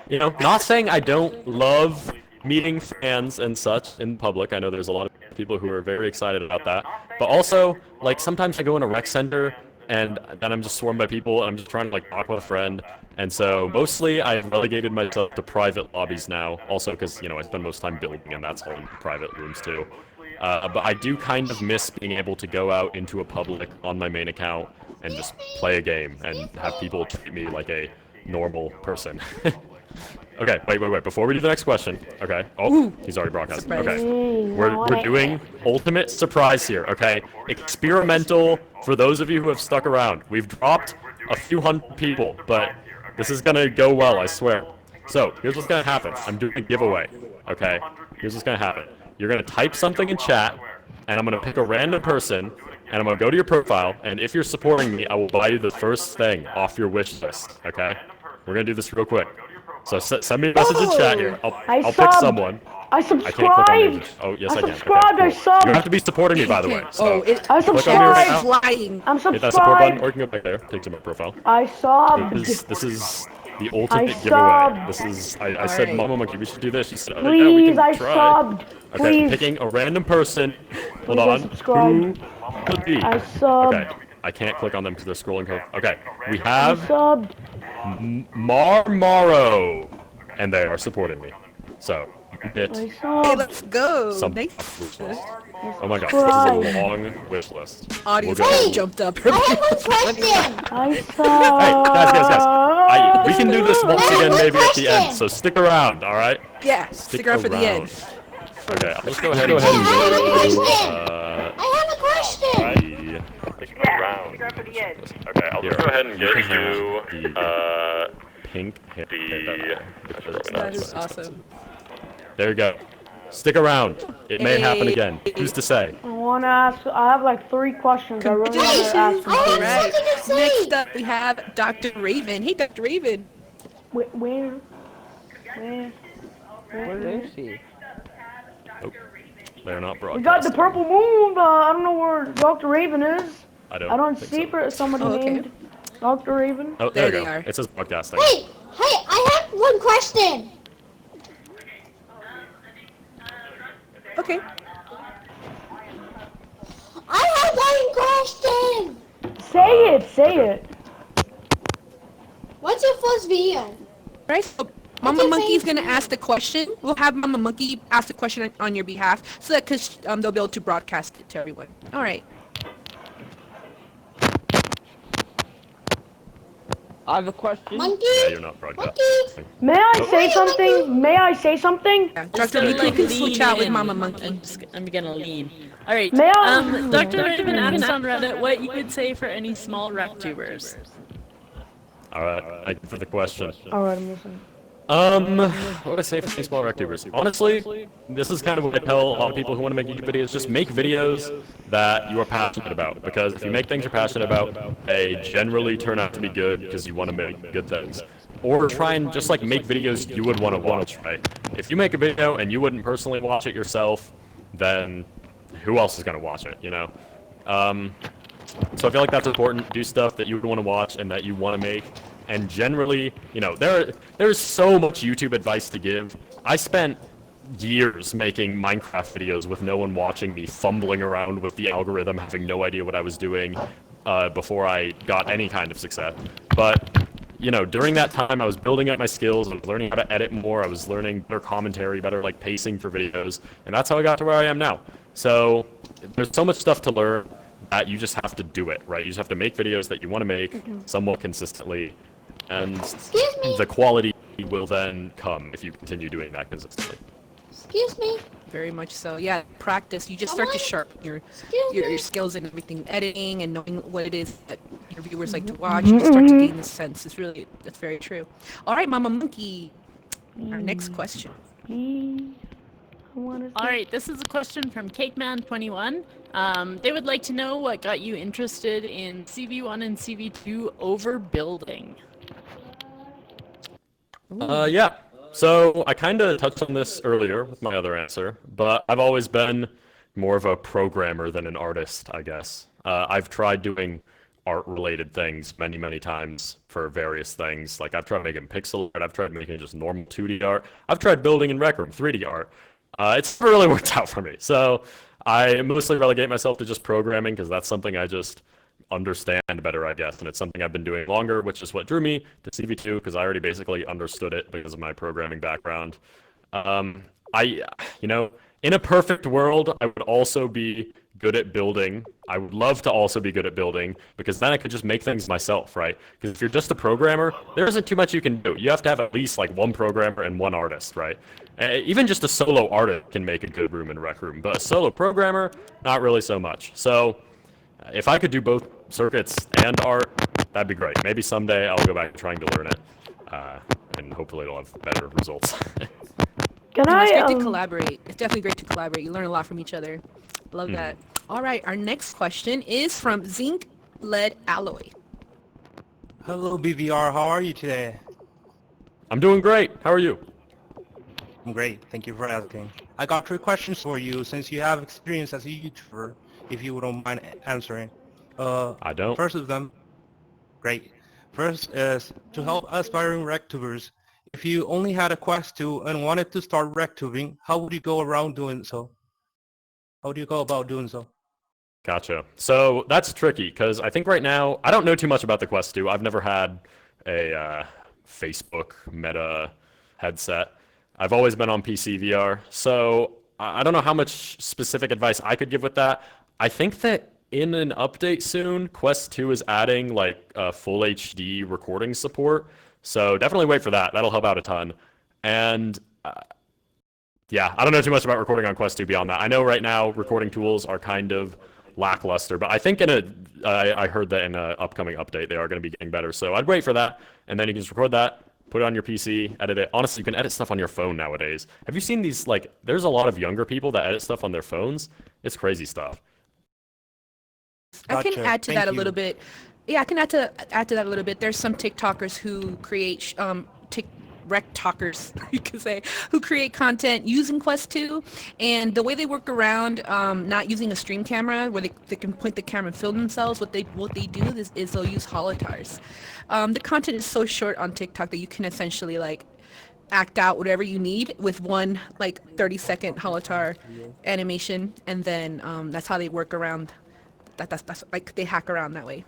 not saying I don't love meeting fans and such in public. I know there's a lot of people who are very excited about that. But also, like, sometimes I go in a rec center and then I'm just swarmed by people and I'm just trying to, like, talk with a friend. And so, mostly, I have relegated myself to private lobbies now. Also, because, I spend most time building and that's all in private rooms, too. But I do kind of miss being able to go out into a public on my main account and just play a game and have people treat me like a normal person. Okay, wait. Before we do the next question, okay. Oh, he's already broadcasting. Okay, we're doing ultimate surprise here. Okay, experimental for those of you who have stuck around. We've dropped a few hundred people, but this is gonna go well, I swear. So here's what's gonna happen. I'm doing a giveaway. Okay, here's what's gonna happen. You're gonna type something in chat, and I'm gonna pick a random person, and I'm gonna go to your profile, and if you're supporting me, I will buy you the first thing off your wish list. Okay? We're gonna do this real quick. So send me a message in chat here. I'll pick someone.
I
I can't click on
subscribed.
names. Oh, yes, I can. Okay,
subscribed. I
cool.
subbed.
You have to be supporting me, by the way. So
I
click on me right
subscribed.
now.
Flying.
I'm
Hit that support button,
subscribed.
or you can go back there. Take to my profile.
I subbed.
This is the ultimate giveaway.
subbed.
This is. I said,
Alright.
Mama Monkey, we should do this. She said, yeah, we
Please,
can
I
try.
subbed.
Okay,
Please.
picking a random person. Hold
Please, I
on.
subscribed.
Who could be?
I subbed.
Okay, I can't click on them because they're scrolling code. Okay, we
I
have
subbed.
Marmaro, and they are supporting me. So, hit
I
Hey,
subbed.
let's go.
some
Nice.
wish list. Oh my gosh,
Subscribe.
this is a long wish list.
Audience
We'll go.
kind of jumped up.
I have one question.
I subbed.
Hey, guys. We can do this once again maybe at the end, so stick around, alright?
Yeah, stick around for the end.
Okay, let's go ahead and
I have a question.
uh,
I have a question.
round. Okay, I'll just go ahead and get you the pink hair.
That is awesome.
There you go. Stick around. It may happen
Hey.
again. Who's to say?
I want to ask. I have like 3 questions. I really want to ask.
I have
All right.
something to say.
Next up, we have Dr. Raven. Hey, Dr. Raven.
Where?
Where is she?
They're not
We
broadcasting.
got the purple moon, but I don't know where Dr. Raven is.
I
I don't
think
see
so.
somebody
Oh, okay.
named Dr. Raven.
Oh, there
There
you
they
go.
are.
It says broadcasting.
Hey, I have one question.
Okay.
I have one question.
Say it.
What's your first video?
Right. So Mama
your
Monkey's
favorite?
gonna ask the question. We'll have Mama Monkey ask the question on your behalf, so that because they'll be able to broadcast it to everyone. All right.
I have a question.
Monkey?
Yeah, you're not broadcasting.
Monkey?
May I say something? May I say something?
Yeah.
Just
Dr.
gonna,
Monkey can
lean
switch out with
in.
Mama Monkey.
I'm gonna lean. All right.
May I-
Dr. Raven asked on Reddit what you would say for any small rec tubers.
Alright, thank you for the question.
Alright, I'm listening.
What would I say for small rec tubers? Honestly, this is kind of what I tell a lot of people who want to make YouTube videos. Just make videos that you are passionate about. Because if you make things you're passionate about, they generally turn out to be good because you want to make good things. Or try and just like make videos you would want to watch, right? If you make a video and you wouldn't personally watch it yourself, then who else is going to watch it, you know? So I feel like that's important. Do stuff that you would want to watch and that you want to make. And generally, you know, there's so much YouTube advice to give. I spent years making Minecraft videos with no one watching me, fumbling around with the algorithm, having no idea what I was doing before I got any kind of success. But, you know, during that time, I was building up my skills. I was learning how to edit more. I was learning better commentary, better, like, pacing for videos. And that's how I got to where I am now. So there's so much stuff to learn that you just have to do it, right? You just have to make videos that you want to make somewhat consistently. And
Excuse me.
the quality will then come if you continue doing that consistently.
Excuse me.
Very much so. Yeah, practice. You just start to sharpen your skills and everything, editing and knowing what it is that your viewers like to watch. You start to gain the sense. That's very true. All right, Mama Monkey. Our next question.
Please. I want to
All right, this is a question from Cakeman21. They would like to know what got you interested in CV1 and CV2 overbuilding.
Yeah. So I kind of touched on this earlier with my other answer, but I've always been more of a programmer than an artist, I guess. I've tried doing art-related things many, many times for various things. Like I've tried making pixel art, I've tried making just normal 2D art, I've tried building in Rec Room 3D art. It's never really worked out for me. So I mostly relegate myself to just programming because that's something I just understand better, I guess. And it's something I've been doing longer, which is what drew me to CV2 because I already basically understood it because of my programming background. You know, in a perfect world, I would also be good at building. I would love to also be good at building because then I could just make things myself, right? Because if you're just a programmer, there isn't too much you can do. You have to have at least like one programmer and one artist, right? Even just a solo artist can make a good room in Rec Room, but a solo programmer, not really so much. So if I could do both circuits and art, that'd be great. Maybe someday I'll go back to trying to learn it, and hopefully it'll have better results.
Can
It's great
I?
to collaborate. It's definitely great to collaborate. You learn a lot from each other. Love that. All right, our next question is from Zinc Lead Alloy.
Hello, BVR. How are you today?
I'm doing great. How are you?
I'm great. Thank you for asking. I got 3 questions for you since you have experience as a YouTuber, if you don't mind answering.
I don't.
First of them, great. First is to help aspiring RecTubers. If you only had a Quest 2 and wanted to start RecTubing, how would you go around doing so? How would you go about doing so?
Gotcha. So that's tricky because I think right now, I don't know too much about the Quest 2. I've never had a Facebook Meta headset. I've always been on PC VR. So I don't know how much specific advice I could give with that. I think that in an update soon, Quest 2 is adding like full HD recording support. So definitely wait for that. That'll help out a ton. And yeah, I don't know too much about recording on Quest 2 beyond that. I know right now recording tools are kind of lackluster, but I think I heard that in an upcoming update they are going to be getting better. So I'd wait for that, and then you can just record that, put it on your PC, edit it. Honestly, you can edit stuff on your phone nowadays. Have you seen these, like, there's a lot of younger people that edit stuff on their phones? It's crazy stuff.
I can
Gotcha.
add to
Thank
that a
you.
little bit. Yeah, I can add to that a little bit. There's some TikTokers who create RecTalkers, you could say, who create content using Quest 2, and the way they work around not using a stream camera where they can point the camera and film themselves, what they do is they'll use holotars. The content is so short on TikTok that you can essentially like act out whatever you need with one like 30-second holotar animation, and then that's how they work around. That's like they hack around that way.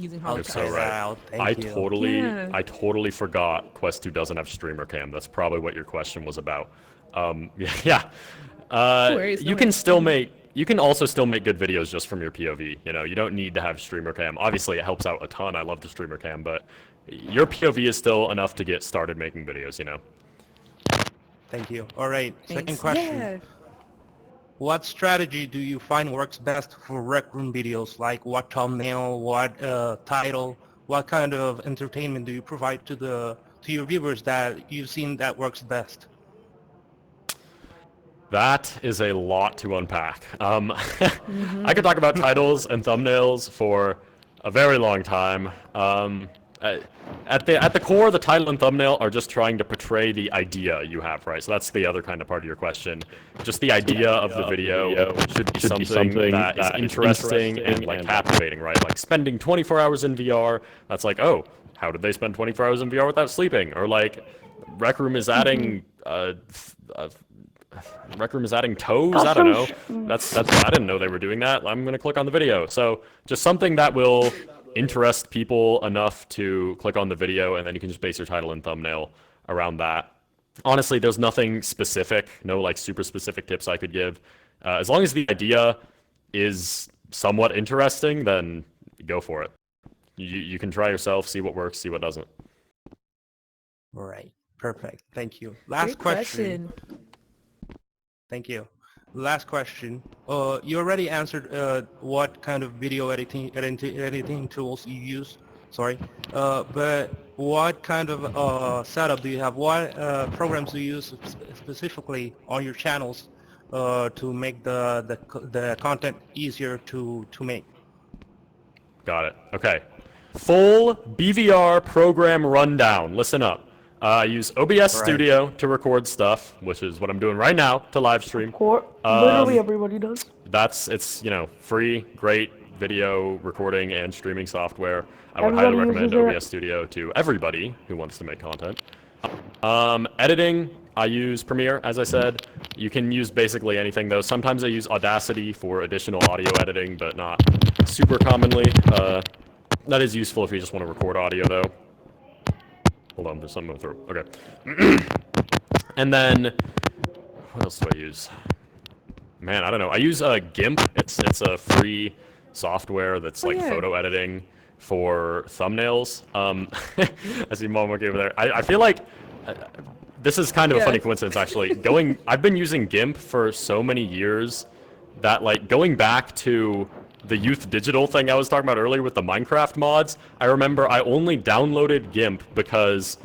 Using
I'll
holotars.
so
try
right.
that out. Thank you.
I totally forgot Quest 2 doesn't have streamer cam. That's probably what your question was about. Yeah.
worries,
You can also still make good videos just from your POV. You know, you don't need to have streamer cam. Obviously, it helps out a ton. I love the streamer cam, but your POV is still enough to get started making videos, you know.
Thank you. All right, second
Thanks.
question.
Yeah.
What strategy do you find works best for Rec Room videos? Like what thumbnail, what title, what kind of entertainment do you provide to your viewers that you've seen that works best?
That is a lot to unpack. I could talk about titles and thumbnails for a very long time. At the core, the title and thumbnail are just trying to portray the idea you have, right? So that's the other kind of part of your question. Just the idea of the video should be something that is interesting and like captivating, right? Like spending 24 hours in VR, that's like, oh, how did they spend 24 hours in VR without sleeping? Or like, Rec Room is adding Rec Room is adding toes? I don't know. That's I didn't know they were doing that. I'm gonna click on the video. So just something that will interest people enough to click on the video, and then you can just base your title and thumbnail around that. Honestly, there's nothing specific, no like super specific tips I could give. As long as the idea is somewhat interesting, then go for it. You can try yourself, see what works, see what doesn't.
All right, perfect. Thank you. Last question. Thank you. Last question. You already answered what kind of video editing tools you use. Sorry, but what kind of setup do you have? What programs do you use specifically on your channels to make the content easier to make?
Got it. Okay. Full BVR program rundown. Listen up. I use OBS Studio to record stuff, which is what I'm doing right now to live stream.
Literally everybody does.
It's, free, great video recording and streaming software. I would highly recommend OBS Studio to everybody who wants to make content. Editing, I use Premiere, as I said. You can use basically anything, though. Sometimes I use Audacity for additional audio editing, but not super commonly. That is useful if you just want to record audio, though. Hold on, there's something through. Okay. And then, what else do I use? Man, I don't know. I use GIMP. It's a free software that's like photo editing for thumbnails. I see Mom over there. I feel like this is kind of a funny coincidence, actually. I've been using GIMP for so many years that like going back to the Youth Digital thing I was talking about earlier with the Minecraft mods, I remember I only downloaded GIMP because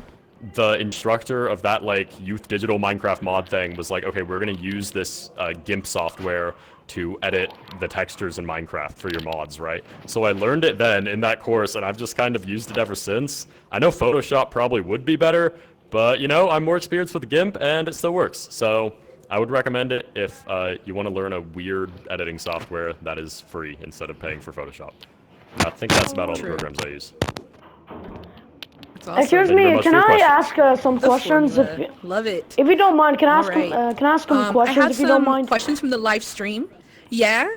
the instructor of that like Youth Digital Minecraft mod thing was like, okay, we're gonna use this GIMP software to edit the textures in Minecraft for your mods, right? So I learned it then in that course, and I've just kind of used it ever since. I know Photoshop probably would be better, but you know, I'm more experienced with GIMP, and it still works. So I would recommend it if you want to learn a weird editing software that is free instead of paying for Photoshop. I think that's about all the programs I use.
Awesome.
Excuse me, can I ask some questions?
Love it.
If you don't mind, can I ask some questions if you don't mind?
Questions from the live stream. Yeah.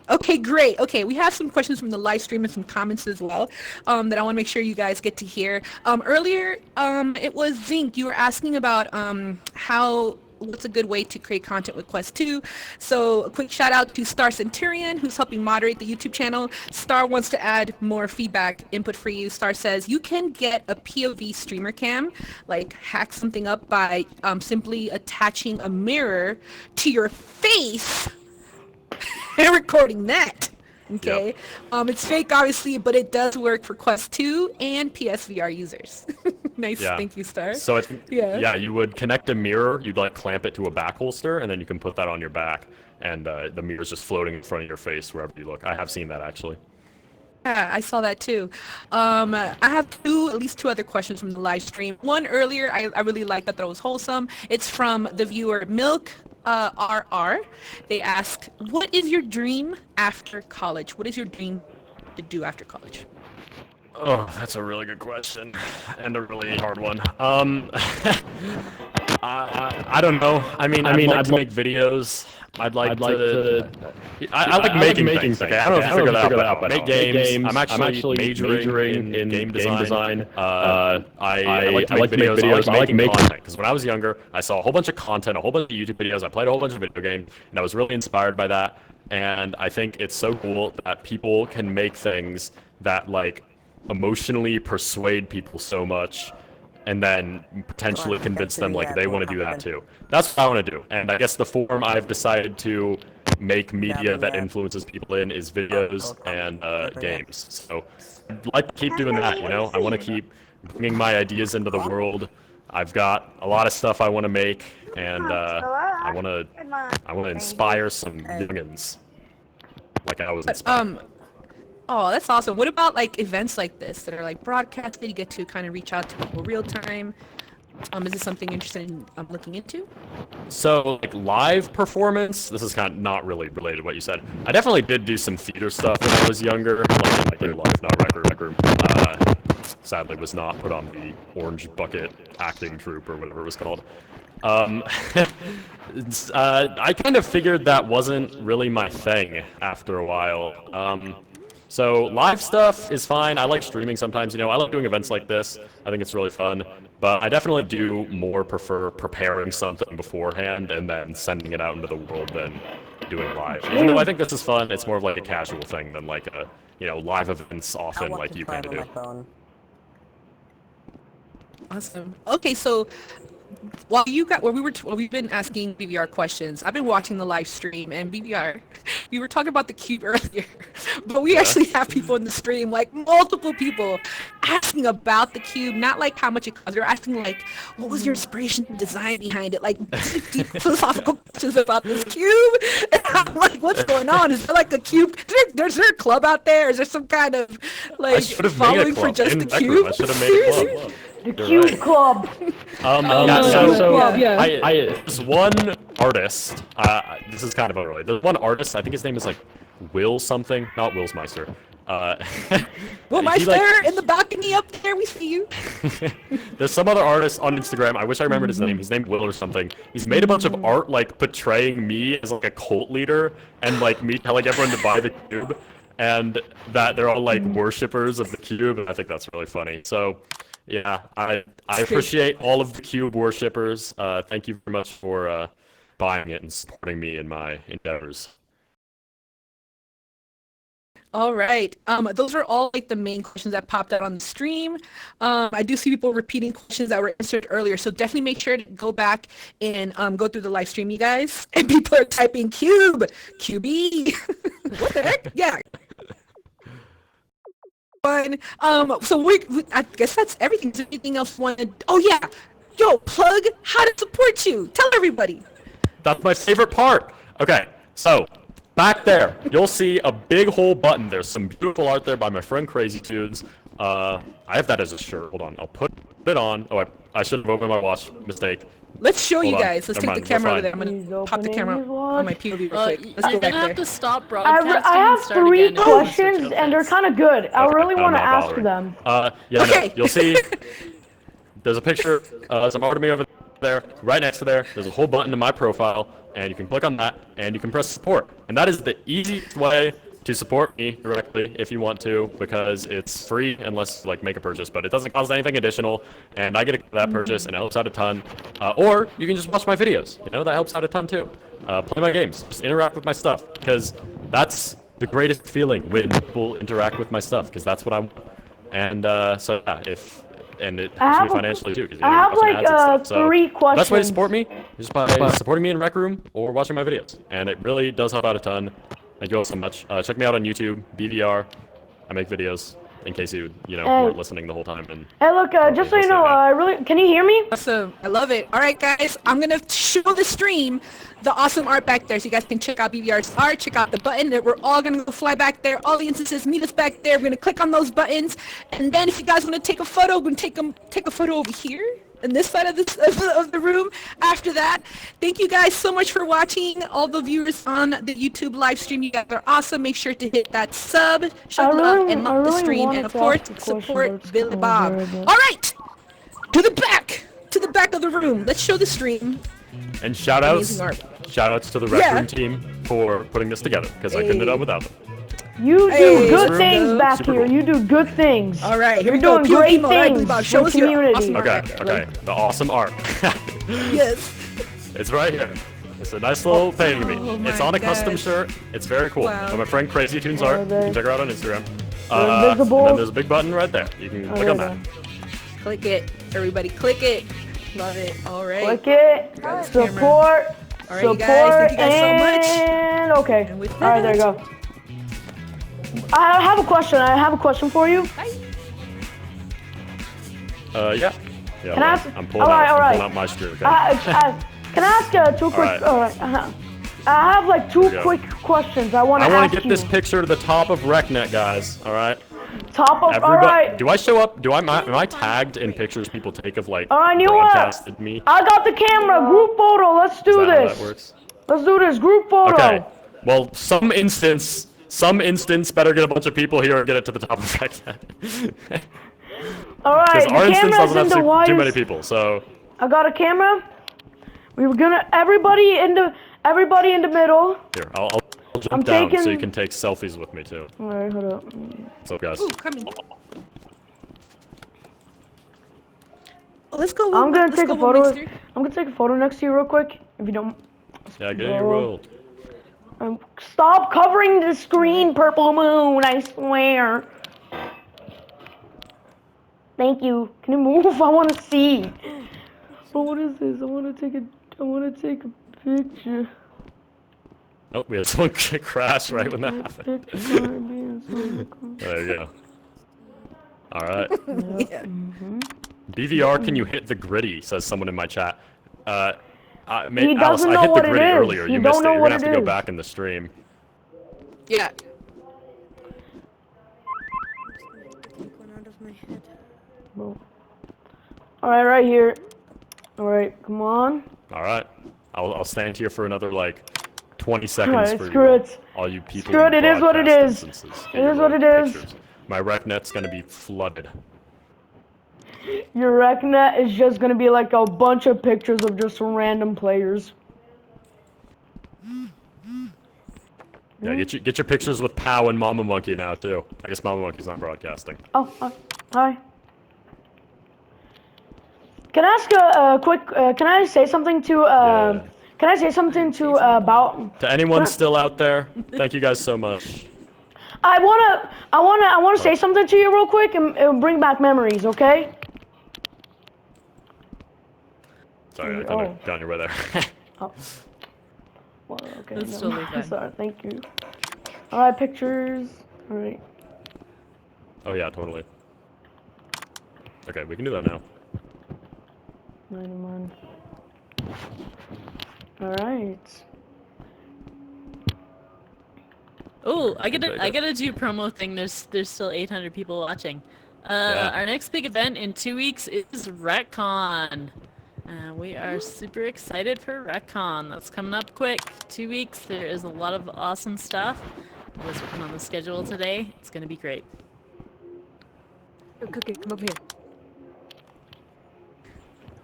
Okay, great. Okay, we have some questions from the live stream and some comments as well that I want to make sure you guys get to hear. Earlier, it was Zinc. You were asking about what's a good way to create content with Quest 2. So a quick shout out to Star Centurion, who's helping moderate the YouTube channel. Star wants to add more feedback input for you. Star says you can get a POV streamer cam, like hack something up by simply attaching a mirror to your face and recording that. Okay, yep. It's fake obviously, but it does work for Quest 2 and PSVR users. Nice, thank you, Star.
So it's, you would connect a mirror, you'd like clamp it to a back holster, and then you can put that on your back, and the mirror's just floating in front of your face wherever you look. I have seen that actually.
Yeah, I saw that too. I have at least two other questions from the live stream. One earlier, I really liked that was wholesome. It's from the viewer Milk RR. They ask, what is your dream after college? What is your dream to do after college?
Oh, that's a really good question, and a really hard one. I don't know. I mean, I'd like to make videos. I like making things. Okay, I don't know if you figured that out, but make games. I'm actually majoring in game design. I like to make videos. I like making content, because when I was younger, I saw a whole bunch of content, a whole bunch of YouTube videos. I played a whole bunch of video games, and I was really inspired by that. And I think it's so cool that people can make things that like emotionally persuade people so much, and then potentially convince them like they want to do that too. That's what I want to do. And I guess the form I've decided to make media that influences people in is videos and games. So I'd like to keep doing that, you know? I want to keep bringing my ideas into the world. I've got a lot of stuff I want to make, and I want to inspire some youngins like I was inspired.
Oh, that's awesome. What about like events like this that are like broadcasted? You get to kind of reach out to people real time. Is this something you're interested in looking into?
So like live performance, this is kind of not really related to what you said. I definitely did do some theater stuff when I was younger, like live, not record. Sadly was not put on the Orange Bucket acting troupe or whatever it was called. I kind of figured that wasn't really my thing after a while. So live stuff is fine. I like streaming sometimes, you know. I love doing events like this. I think it's really fun. But I definitely do more prefer preparing something beforehand and then sending it out into the world than doing live. Even though I think this is fun, it's more of like a casual thing than like a, you know, live events often like you kind of do.
Awesome. Okay, so while we've been asking BVR questions, I've been watching the live stream, and BVR, we were talking about the cube earlier, but we actually have people in the stream, like multiple people, asking about the cube, not like how much it costs. They're asking like, what was your inspiration and design behind it? Like deep philosophical questions about this cube. And I'm like, what's going on? Is there like a cube? Is there a club out there? Is there some kind of like following for just the cube?
I should have made a club.
The Cube Club.
There's one artist. This is kind of unrelated. There's one artist. I think his name is like Will something, not Will's Meister.
Will Meister in the balcony up there. We see you.
There's some other artist on Instagram. I wish I remembered his name. He's named Will or something. He's made a bunch of art like portraying me as like a cult leader and like me telling everyone to buy the cube, and that they're all like worshippers of the cube. And I think that's really funny. So. Yeah, I appreciate all of the cube worshippers. Thank you very much for buying it and supporting me in my endeavors.
All right. Those are all like the main questions that popped out on the stream. I do see people repeating questions that were answered earlier, so definitely make sure to go back and go through the live stream, you guys. And people are typing cube, QB. What the heck? Yeah. Fun. So I guess that's everything. Is there anything else you wanted? Oh yeah, yo, plug how to support you. Tell everybody.
That's my favorite part. Okay, so Back there, you'll see a big whole button. There's some beautiful art there by my friend Crazy Tunes. I have that as a shirt. Hold on, I'll put it on. Oh, I should have opened my watch. Mistake.
Let's show you
Hold on.
guys. Let's
Never
take the
mind,
camera
we're
over there. I'm
He's
gonna pop the
opening
camera
his
on my
watch.
POV real quick. Let's
You're
go back
gonna have
there.
to stop
I
broadcasting
have
and start
3
again. if you want to switch
questions, and they're
outfits.
kind of good. I
Okay,
really
I'm
want to
not
ask
bothering.
them.
Yeah,
Okay.
no, you'll see. There's a picture, some art of me over there. Right next to there, there's a whole button in my profile, and you can click on that, and you can press support. And that is the easiest way to support me directly if you want to, because it's free unless like make a purchase, but it doesn't cost anything additional, and I get that purchase, and it helps out a ton. Or you can just watch my videos. You know, that helps out a ton too. Play my games, just interact with my stuff, because that's the greatest feeling when people interact with my stuff, because that's what I want. And so yeah, and it helps me financially too, because
I have like
ads and stuff. So
3 questions.
the best way to support me is by supporting me in Rec Room or watching my videos, and it really does help out a ton. Thank you all so much. Check me out on YouTube, BVR. I make videos in case you weren't listening the whole time. And
Hey, look, just so you know, can you hear me?
Awesome. I love it. All right, guys. I'm going to show the stream the awesome art back there so you guys can check out BVR's art, check out the button that we're all going to go fly back there. All the instances, meet us back there. We're going to click on those buttons. And then if you guys want to take a photo, we're going to take a photo over here on this side of the room. After that, thank you guys so much for watching. All the viewers on the YouTube live stream, you guys are awesome. Make sure to hit that sub, show love, and love the stream. And of course, support Billy Bob. All right, to the back of the room. Let's show the stream.
And shout outs to the Rec
Yeah.
Room team for putting this together, because I couldn't have done without them.
You do
Hey,
good
room
things
goes.
back
Super
here.
cool.
You do good things.
All right, here
You're
we go.
doing
POV
great
mode. All right,
things
Billy Bob,
for
show us your
community.
awesome art
Okay,
back there.
okay, the awesome art.
Yes.
It's right here. It's a nice little painting of
Oh
me. It's
my
on a custom
gosh.
shirt. It's very cool.
Wow.
By my friend Crazy Tunes Art. You can check her out on Instagram.
They're
And
invisible.
then there's a big button right there. You can click on that.
Click it. Everybody click it. Love it. All right.
Click it.
Grab the camera.
Support.
All right, you
Support.
guys. Thank you guys so much.
And okay.
And with
All right, there you
that-
go. I have a question. I have a question for you.
Yeah. Yeah,
Can I ask-
I'm pulling
alright,
out, I'm
alright.
pulling out my screw, okay?
Can I ask 2 quick?
Alright.
All right. I have like 2
we go.
quick questions. I want
I
to
want
ask
to get
you.
this picture to the top of RecNet, guys. All right.
Top of. All
Everybody,
right.
do I show up? Am I tagged in pictures people take of like
All right. You know what?
broadcasted me?
I got the camera. Group photo. Let's
Is
do
that how
this.
that works?
Let's do this. Group photo.
Okay. Well, some instance better get a bunch of people here and get it to the top of RecNet.
All right.
Because our
The
instance
camera's
doesn't
in
have
the
too
widest.
many people, so
I got a camera. We were gonna everybody in the middle.
here, I'll jump
I'm
down so
taking-
you can take selfies with me too.
All right. Hold up.
So guys.
Ooh, coming. Oh, let's go.
I'm gonna
let's
take
go
a photo.
Wingster.
I'm gonna take a photo next to you real quick. If you don't.
Yeah, get in your world.
Stop covering the screen, Purple Moon, I swear. Thank you. Can you move? I want to see. But what is this? I want to take a picture.
Oh, we had someone crash right when that happened. There you go. All right.
Yeah.
BVR, can you hit the gritty? Says someone in my chat.
He
Alice,
doesn't
I
know
hit the
what it
gritty
is.
earlier.
He
You
don't
missed it.
know
You're
what
gonna have
it
to go
is.
back in the stream.
Yeah.
All right, right here. All right, come on.
All right. I'll stand here for another like 20 seconds
Alright,
for
screw
you,
it.
all you people.
Screw
in
it, it is what it
broadcast
is.
instances.
It
Get your,
is what
like,
it is.
pictures. My RecNet's gonna be flooded.
Your RecNet is just gonna be like a bunch of pictures of just random players.
Yeah, get your pictures with POW and Mama Monkey now too. I guess Mama Monkey's not broadcasting.
Oh, hi. Can I ask a quick? Can I say something to?
Yeah.
Can I say something to about?
To anyone still out there, thank you guys so much.
I wanna say something to you real quick and bring back memories, okay?
Sorry, I kind of got on your way there.
Oh. Well, okay.
That's
never
totally
mind.
fine.
Sorry, thank you. All right, pictures. All right.
Oh yeah, totally. Okay, we can do that now.
91. All right.
Oh, I gotta do a promo thing. There's still 800 people watching. Our next big event in 2 weeks is Retcon. We are super excited for Retcon. That's coming up quick. 2 weeks. There is a lot of awesome stuff. I was working on the schedule today. It's gonna be great.
Cookie, come over here.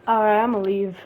Alright, I'm gonna leave.